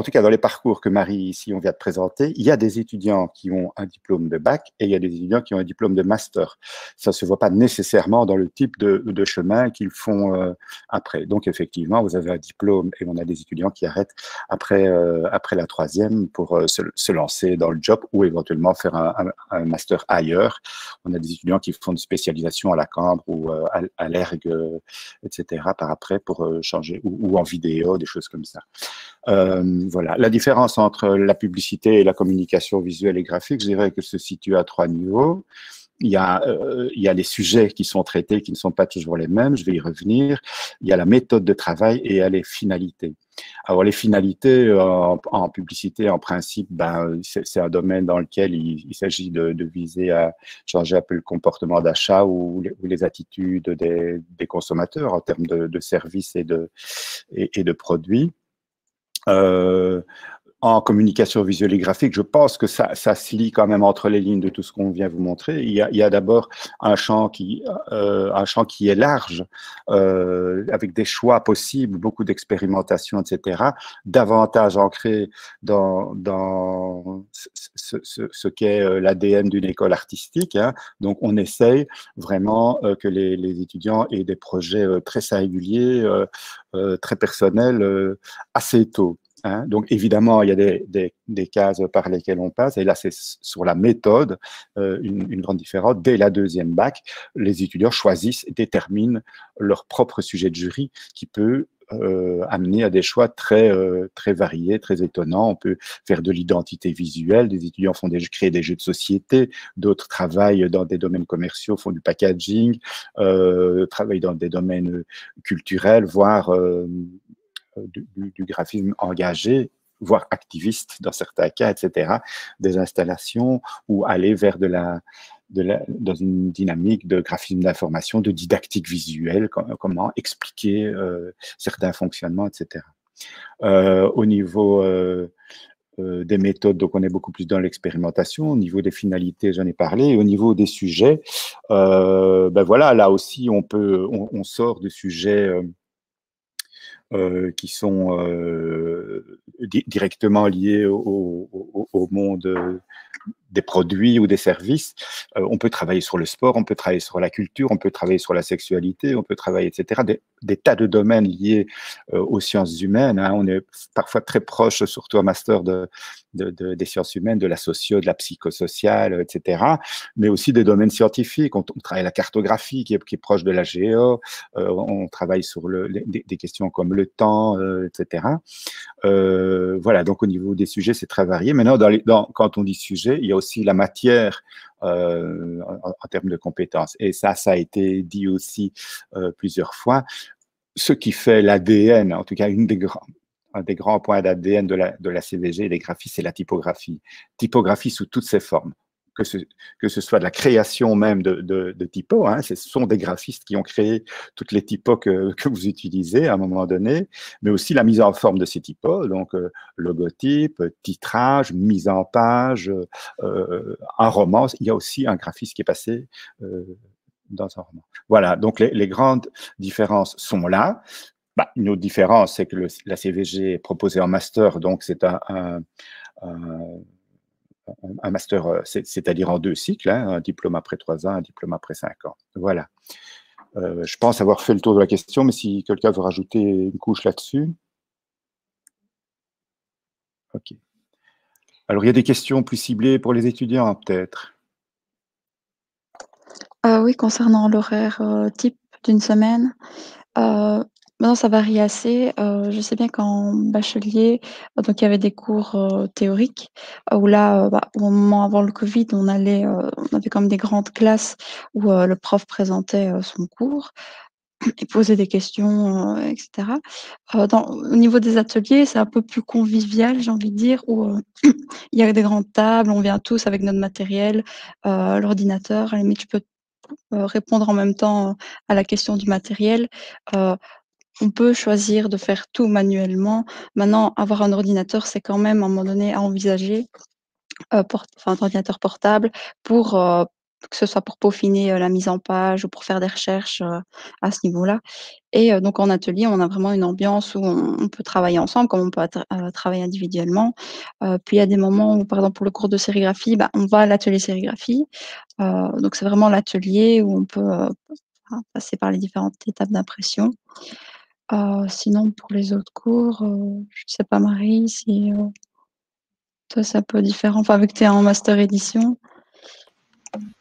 tout cas, dans les parcours que Marie, ici, on vient de présenter, il y a des étudiants qui ont un diplôme de bac et il y a des étudiants qui ont un diplôme de master. Ça ne se voit pas nécessairement dans le type de chemin qu'ils font après. Donc, effectivement, vous avez un diplôme et on a des étudiants qui arrêtent après la 3e pour se lancer dans le job ou éventuellement faire un master ailleurs. On a des étudiants qui font une spécialisation à la Cambre ou à l'ERG, etc. par après pour changer, ou en vidéo, des choses comme ça. Voilà. La différence entre la publicité et la communication visuelle et graphique, je dirais que se situe à 3 niveaux. Il y a les sujets qui sont traités, qui ne sont pas toujours les mêmes, je vais y revenir. Il y a la méthode de travail et il y a les finalités. Alors, les finalités en publicité, en principe, c'est un domaine dans lequel il s'agit de viser à changer un peu le comportement d'achat ou les attitudes des consommateurs en termes de services et de produits. En communication visuelle et graphique, je pense que ça se lie quand même entre les lignes de tout ce qu'on vient vous montrer. Il y a d'abord un champ qui est large, avec des choix possibles, beaucoup d'expérimentation, etc., davantage ancré dans ce qu'est l'ADN d'une école artistique. Hein. Donc, on essaye vraiment que les étudiants aient des projets très singuliers, très personnels, assez tôt. Hein. Donc, évidemment, il y a des cases par lesquelles on passe. Et là, c'est sur la méthode, une grande différence. Dès la 2e bac, les étudiants choisissent et déterminent leur propre sujet de jury qui peut amener à des choix très variés, très étonnants. On peut faire de l'identité visuelle. Des étudiants créent des jeux de société. D'autres travaillent dans des domaines commerciaux, font du packaging, travaillent dans des domaines culturels, voire du graphisme engagé, voire activiste dans certains cas, etc., des installations, ou aller vers dans une dynamique de graphisme d'information, de didactique visuelle, comment expliquer certains fonctionnements, etc. Au niveau des méthodes, donc on est beaucoup plus dans l'expérimentation. Au niveau des finalités, j'en ai parlé. Et au niveau des sujets, voilà, là aussi, on sort de sujets qui sont directement liés au monde des produits ou des services. On peut travailler sur le sport, on peut travailler sur la culture, on peut travailler sur la sexualité, on peut travailler, etc. Des tas de domaines liés aux sciences humaines. Hein. On est parfois très proche, surtout en master des sciences humaines, de la socio, de la psychosociale, etc. Mais aussi des domaines scientifiques. On travaille la cartographie qui est proche de la géo. On travaille sur des questions comme le temps, etc. Voilà, donc au niveau des sujets, c'est très varié. Maintenant, quand on dit sujet, il y a aussi la matière en termes de compétences. Et ça a été dit aussi plusieurs fois. Ce qui fait l'ADN, en tout cas un des grands points d'ADN de la CVG et des graphistes, c'est la typographie. Typographie sous toutes ses formes. Que ce soit de la création même de typos, hein, ce sont des graphistes qui ont créé toutes les typos que vous utilisez à un moment donné, mais aussi la mise en forme de ces typos, donc logotype, titrage, mise en page, un roman. Il y a aussi un graphiste qui est passé dans un roman. Voilà, donc les grandes différences sont là. Une autre différence, c'est que la CVG est proposée en master, donc c'est un master, c'est-à-dire en 2 cycles, hein, un diplôme après 3 ans, un diplôme après 5 ans. Voilà. Je pense avoir fait le tour de la question, mais si quelqu'un veut rajouter une couche là-dessus. OK. Alors, il y a des questions plus ciblées pour les étudiants, peut-être. Oui, concernant l'horaire type d'une semaine, maintenant ça varie assez. Je sais bien qu'en bachelier, donc il y avait des cours théoriques où là, au moment avant le Covid, on avait comme des grandes classes où le prof présentait son cours et posait des questions, et cetera. Au niveau des ateliers, c'est un peu plus convivial, j'ai envie de dire, où il y a des grandes tables, on vient tous avec notre matériel, l'ordinateur. À la limite, je peux répondre en même temps à la question du matériel. On peut choisir de faire tout manuellement. Maintenant, avoir un ordinateur, c'est quand même, à un moment donné, à envisager, un ordinateur portable pour, que ce soit pour peaufiner, la mise en page ou pour faire des recherches, à ce niveau-là. Et donc en atelier, on a vraiment une ambiance où on peut travailler ensemble comme on peut travailler individuellement. Puis il y a des moments où, par exemple, pour le cours de sérigraphie, on va à l'atelier sérigraphie. Donc c'est vraiment l'atelier où on peut, passer par les différentes étapes d'impression. Sinon pour les autres cours, je sais pas Marie si, toi c'est un peu différent, enfin vu que tu es en master édition?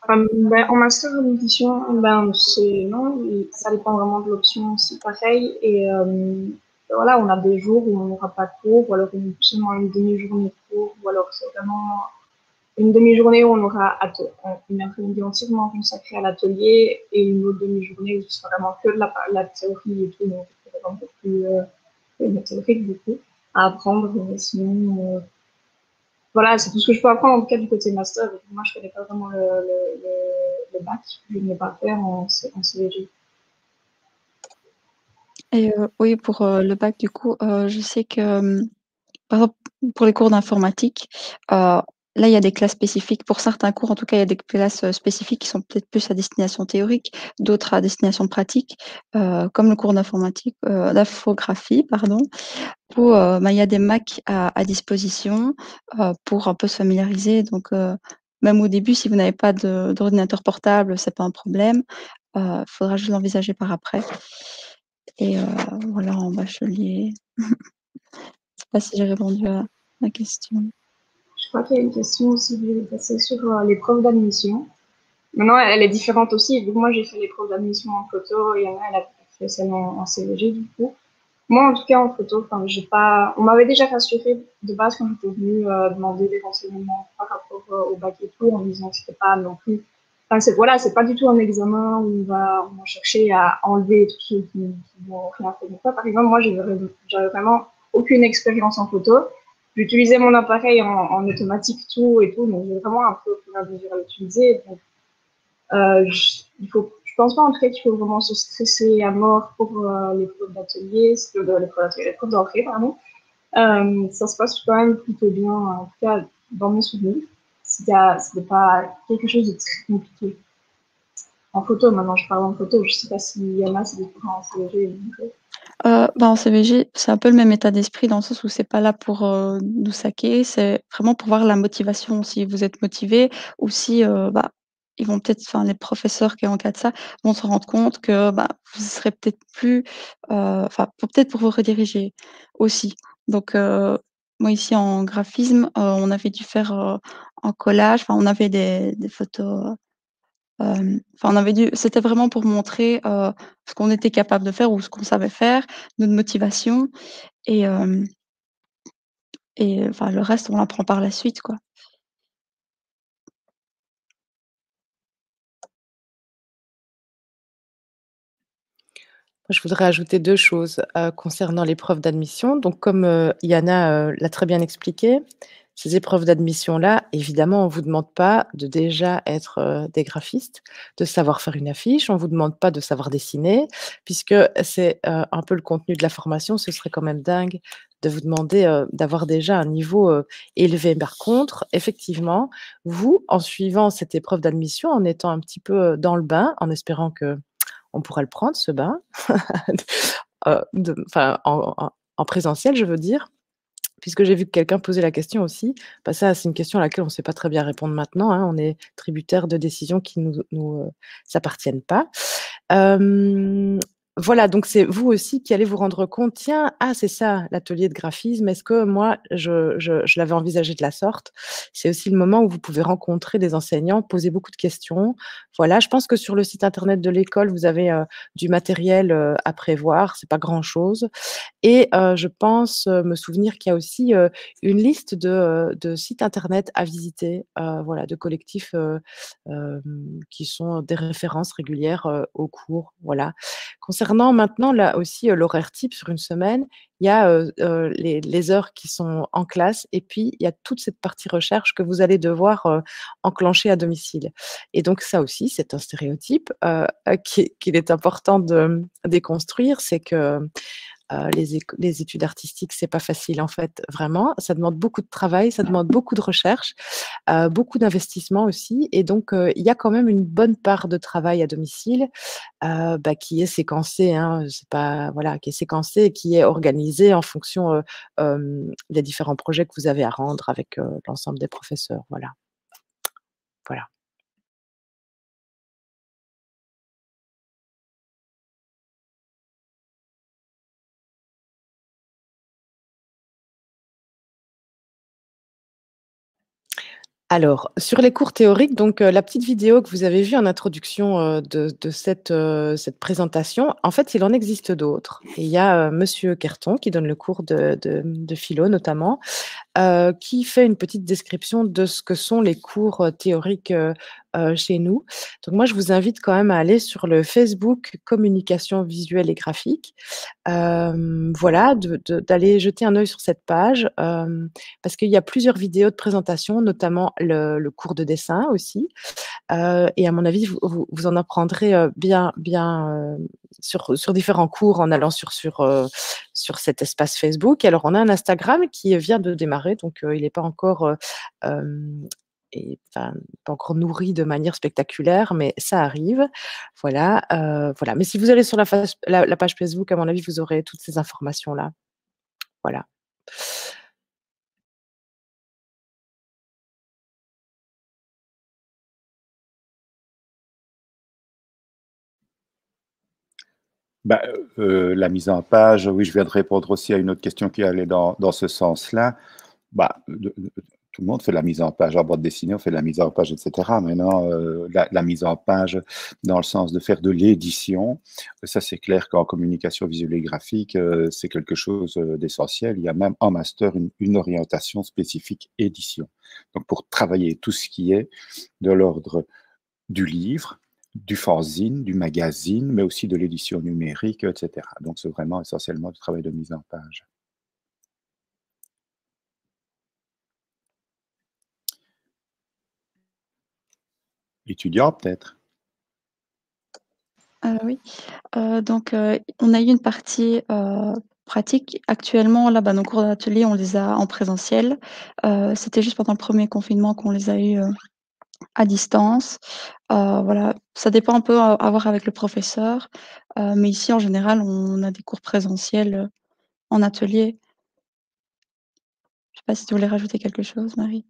En master édition, c'est non, ça dépend vraiment de l'option, c'est pareil. Et voilà, on a des jours où on n'aura pas de cours, ou alors seulement une demi-journée de cours, ou alors c'est vraiment une demi-journée où on aura une après-midi entièrement consacrée à l'atelier et une autre demi-journée où ce sera vraiment que de la théorie et tout, donc c'est un peu plus théorique du coup à apprendre. Mais sinon, voilà, c'est tout ce que je peux apprendre en tout cas du côté master. Moi, je connais pas vraiment le bac, je ne l'ai pas fait en CVG. Et oui, pour le bac, du coup, je sais que, par exemple, pour les cours d'informatique, là, il y a des classes spécifiques. Pour certains cours, en tout cas, il y a des classes spécifiques qui sont peut-être plus à destination théorique, d'autres à destination pratique, comme le cours d'infographie, pardon, où il y a des Mac à disposition pour un peu se familiariser. Donc, même au début, si vous n'avez pas d'ordinateur portable, c'est pas un problème. Faudra juste l'envisager par après. Et voilà, en bachelier. Je sais pas si j'ai répondu à la question. Je crois qu'il y a une question aussi que je vais passer sur l'épreuve d'admission. Maintenant, elle est différente aussi. Vu que moi, j'ai fait l'épreuve d'admission en photo et Anna, elle a fait celle en CVG, du coup. Moi, en tout cas, en photo, j'ai pas. On m'avait déjà rassuré de base quand j'étais venue demander des renseignements par rapport au bac et tout, en disant que c'était pas non plus. Enfin, c'est pas du tout un examen où on va chercher à enlever tous ceux qui vont rien faire de ça. Par exemple, moi, j'avais vraiment aucune expérience en photo. J'utilisais mon appareil en automatique tout et tout, donc j'ai vraiment un peu au fur et à mesure à l'utiliser. Donc, je pense pas en tout cas qu'il faut vraiment se stresser à mort pour les cours d'atelier, les cours d'entrée, pardon. Ça se passe quand même plutôt bien, en tout cas dans mes souvenirs. C'était pas quelque chose de très compliqué. En photo, maintenant je parle en photo, je sais pas s'il y en a, c'est différent en CVG. En CVG, c'est un peu le même état d'esprit dans le sens où c'est pas là pour nous saquer, c'est vraiment pour voir la motivation, si vous êtes motivé ou si ils vont peut-être, enfin les professeurs qui encadrent ça vont se rendre compte que vous serez peut-être plus, peut-être pour vous rediriger aussi. Donc, moi ici en graphisme, on avait dû faire en collage, enfin on avait des photos. On avait dû c'était vraiment pour montrer, ce qu'on était capable de faire ou ce qu'on savait faire, notre motivation et le reste, on l'apprend par la suite, quoi. Je voudrais ajouter 2 choses, concernant l'épreuve d'admission. Donc comme, Yana, l'a très bien expliqué, ces épreuves d'admission-là, évidemment, on vous demande pas de déjà être, des graphistes, de savoir faire une affiche. On vous demande pas de savoir dessiner puisque c'est, un peu le contenu de la formation. Ce serait quand même dingue de vous demander, d'avoir déjà un niveau, élevé. Par contre, effectivement, vous, en suivant cette épreuve d'admission, en étant un petit peu, dans le bain, en espérant qu'on pourra le prendre ce bain, en présentiel, je veux dire, puisque j'ai vu que quelqu'un posait la question aussi. Ça, c'est une question à laquelle on ne sait pas très bien répondre maintenant, hein. On est tributaire de décisions qui nous appartiennent pas. Hem, voilà, donc c'est vous aussi qui allez vous rendre compte, tiens, ah, c'est ça l'atelier de graphisme, est-ce que moi, je l'avais envisagé de la sorte? C'est aussi le moment où vous pouvez rencontrer des enseignants, poser beaucoup de questions. Voilà, je pense que sur le site internet de l'école, vous avez du matériel à prévoir, c'est pas grand-chose. Et je pense me souvenir qu'il y a aussi une liste de sites internet à visiter, voilà, de collectifs qui sont des références régulières aux cours, voilà. Concernant maintenant là aussi, l'horaire type sur une semaine, il y a, les heures qui sont en classe et puis il y a toute cette partie recherche que vous allez devoir, enclencher à domicile et donc ça aussi, c'est un stéréotype, qu'il est important de déconstruire. C'est que, les études artistiques, c'est pas facile en fait, vraiment. Ça demande beaucoup de travail, ça demande beaucoup de recherche, beaucoup d'investissement aussi et donc il y a quand même une bonne part de travail à domicile, qui est séquencé, hein, c'est pas voilà, qui est séquencé et qui est organisé en fonction, des différents projets que vous avez à rendre avec, l'ensemble des professeurs. Voilà. Voilà. Alors, sur les cours théoriques, donc la petite vidéo que vous avez vue en introduction, de cette présentation, en fait, il en existe d'autres et il y a, monsieur Kerton qui donne le cours de philo notamment, qui fait une petite description de ce que sont les cours, théoriques, chez nous. Donc moi, je vous invite quand même à aller sur le Facebook communication visuelle et graphique. Voilà, d'aller jeter un œil sur cette page, parce qu'il y a plusieurs vidéos de présentation, notamment le cours de dessin aussi. Et à mon avis, vous en apprendrez, bien, sur différents cours en allant sur cet espace Facebook. Alors on a un Instagram qui vient de démarrer, donc il n'est pas encore, pas encore nourri de manière spectaculaire, mais ça arrive. Voilà, voilà. Mais si vous allez sur la page Facebook, à mon avis, vous aurez toutes ces informations-là. Voilà. Bah, la mise en page, oui, je viens de répondre aussi à une autre question qui allait dans ce sens-là. Bah, tout le monde fait la mise en page en bande dessinée, on fait de la mise en page, etc. Maintenant, la mise en page dans le sens de faire de l'édition, ça c'est clair qu'en communication visuelle et graphique, c'est quelque chose d'essentiel. Il y a même en master une orientation spécifique édition. Donc pour travailler tout ce qui est de l'ordre du livre, du fanzine, du magazine, mais aussi de l'édition numérique, etc. Donc c'est vraiment essentiellement du travail de mise en page. Étudiant peut-être? Oui, donc on a eu une partie, pratique. Actuellement, là, nos cours d'atelier, on les a en présentiel. C'était juste pendant le premier confinement qu'on les a eus, à distance. Voilà, ça dépend un peu à voir avec le professeur, mais ici, en général, on a des cours présentiels, en atelier. Je sais pas si tu voulais rajouter quelque chose, Marie?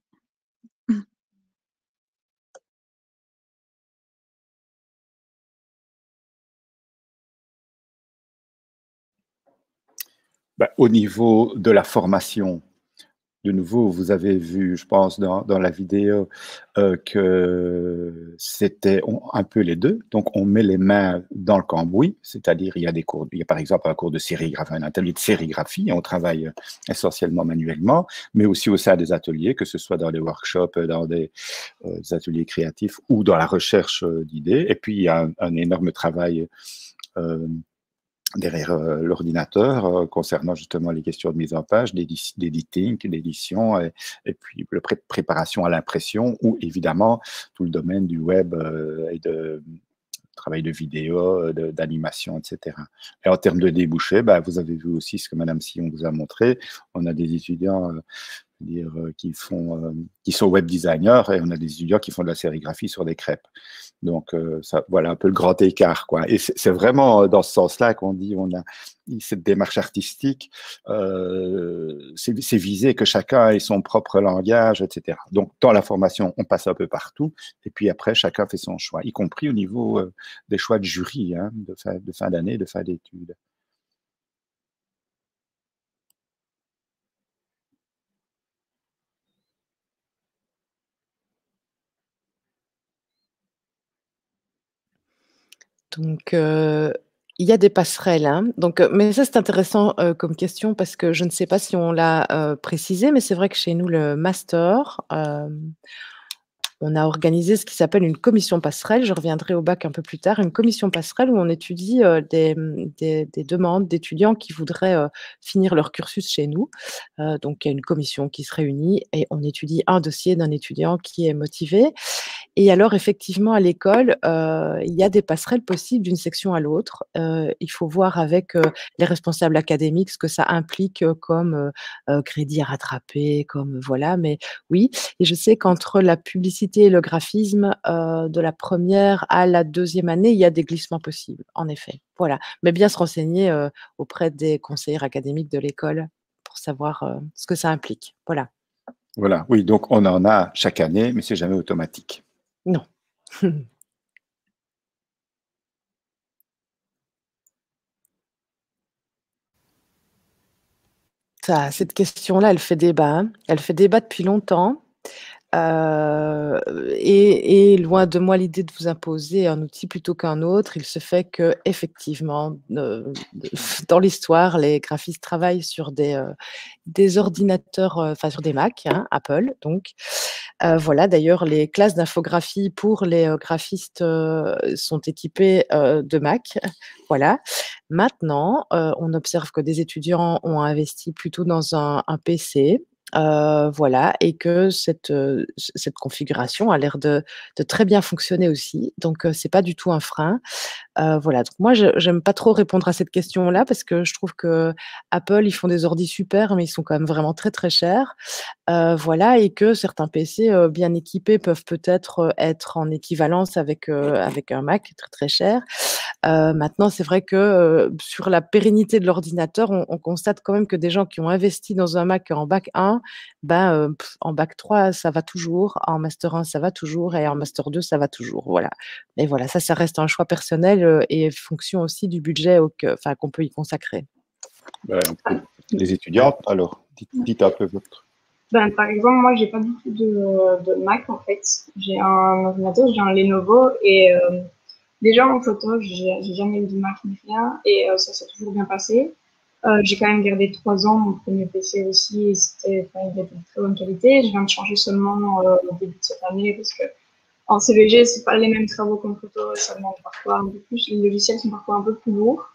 Bah, au niveau de la formation, de nouveau, vous avez vu, je pense, dans la vidéo, que c'était un peu les deux. Donc, on met les mains dans le cambouis, c'est-à-dire il y a par exemple un cours de sérigraphie, un atelier de sérigraphie, et on travaille essentiellement manuellement, mais aussi au sein des ateliers, que ce soit dans des workshops, dans des ateliers créatifs ou dans la recherche d'idées. Et puis, il y a un énorme travail derrière l'ordinateur concernant justement les questions de mise en page, d'editing, d'édition et puis la préparation à l'impression ou évidemment tout le domaine du web et de travail de vidéo, d'animation, etc. Et en termes de débouchés, vous avez vu aussi ce que Madame Sillon vous a montré. On a des étudiants qui sont web designers, et on a des étudiants qui font de la sérigraphie sur des crêpes. Donc, voilà un peu le grand écart, quoi. Et c'est vraiment dans ce sens-là qu'on dit on a cette démarche artistique, c'est viser que chacun ait son propre langage, etc. Donc, dans la formation, on passe un peu partout, et puis après, chacun fait son choix, y compris au niveau des choix de jury, hein, de fin d'année, de fin d'études. Donc, il y a des passerelles, hein. Donc, mais ça, c'est intéressant comme question parce que je ne sais pas si on l'a précisé, mais c'est vrai que chez nous, le master, on a organisé ce qui s'appelle une commission passerelle. Je reviendrai au bac un peu plus tard. Une commission passerelle où on étudie des demandes d'étudiants qui voudraient finir leur cursus chez nous. Donc, il y a une commission qui se réunit et on étudie un dossier d'un étudiant qui est motivé. Et alors, effectivement, à l'école, il y a des passerelles possibles d'une section à l'autre. Il faut voir avec les responsables académiques ce que ça implique comme crédit à rattraper, comme voilà. Mais oui, et je sais qu'entre la publicité et le graphisme, de la première à la deuxième année, il y a des glissements possibles, en effet. Voilà. Mais bien se renseigner auprès des conseillers académiques de l'école pour savoir ce que ça implique. Voilà. Voilà, oui, donc on en a chaque année, mais c'est jamais automatique. Non. Cette question-là, elle fait débat, hein. Elle fait débat depuis longtemps. Et loin de moi l'idée de vous imposer un outil plutôt qu'un autre. Il se fait qu'effectivement, dans l'histoire, les graphistes travaillent sur des ordinateurs, enfin sur des Mac, hein, Apple donc. Voilà, d'ailleurs, les classes d'infographie pour les graphistes sont équipées de Mac. Voilà. Maintenant, on observe que des étudiants ont investi plutôt dans un PC. Voilà, et que cette configuration a l'air de très bien fonctionner aussi. Donc, c'est pas du tout un frein. Voilà, donc moi, j'aime pas trop répondre à cette question-là parce que je trouve qu'Apple, ils font des ordis super, mais ils sont quand même vraiment très, très chers. Voilà, et que certains PC bien équipés peuvent peut-être être en équivalence avec un Mac très, très cher. Maintenant, c'est vrai que sur la pérennité de l'ordinateur, on constate quand même que des gens qui ont investi dans un Mac en bac 1, ben, en bac 3, ça va toujours, en master 1, ça va toujours et en master 2, ça va toujours, voilà. Mais voilà, ça reste un choix personnel et fonction aussi du budget qu'on peut y consacrer. Les étudiantes, alors, dites un peu votre... Par exemple, moi, j'ai pas du tout de Mac, en fait. J'ai un ordinateur, j'ai un Lenovo et déjà en photo, j'ai jamais eu de Mac ni rien et ça s'est toujours bien passé. J'ai quand même gardé 3 ans mon premier PC aussi et il était de très bonne qualité. Je viens de changer seulement au début de cette année parce que en CVG, c'est pas les mêmes travaux qu'en photo, ça demande parfois un peu plus. Les logiciels sont parfois un peu plus lourds.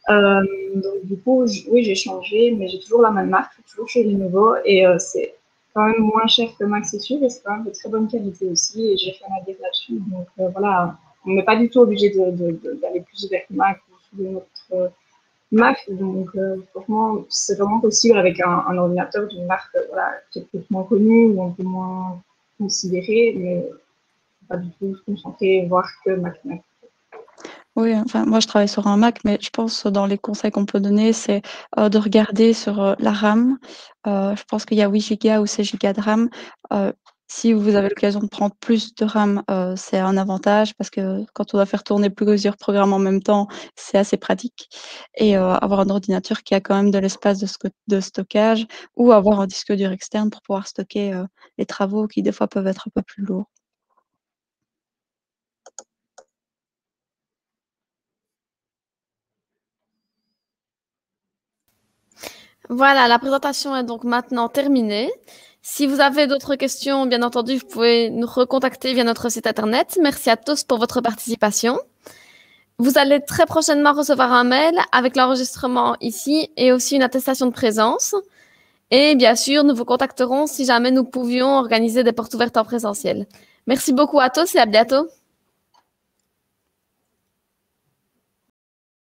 Donc du coup, oui, j'ai changé, mais j'ai toujours la même marque, toujours chez Lenovo et c'est quand même moins cher que Mac, c'est sûr, et c'est quand même de très bonne qualité aussi et j'ai fait un update là-dessus. Donc voilà, on n'est pas du tout obligé d'aller plus vers Mac ou de notre Mac. Donc franchement, c'est vraiment possible avec un ordinateur d'une marque voilà, qui est peut-être moins connue ou un peu moins considérée, mais pas du tout se concentrer, voir que Mac. Oui, enfin, moi je travaille sur un Mac, mais je pense dans les conseils qu'on peut donner, c'est de regarder sur la RAM. Je pense qu'il y a 8 Go ou 16 Go de RAM. Si vous avez l'occasion de prendre plus de RAM, c'est un avantage parce que quand on doit faire tourner plusieurs programmes en même temps, c'est assez pratique. Et avoir un ordinateur qui a quand même de l'espace de stockage ou avoir un disque dur externe pour pouvoir stocker les travaux qui des fois peuvent être un peu plus lourds. Voilà, la présentation est donc maintenant terminée. Si vous avez d'autres questions, bien entendu, vous pouvez nous recontacter via notre site internet. Merci à tous pour votre participation. Vous allez très prochainement recevoir un mail avec l'enregistrement ici et aussi une attestation de présence. Et bien sûr, nous vous contacterons si jamais nous pouvions organiser des portes ouvertes en présentiel. Merci beaucoup à tous et à bientôt.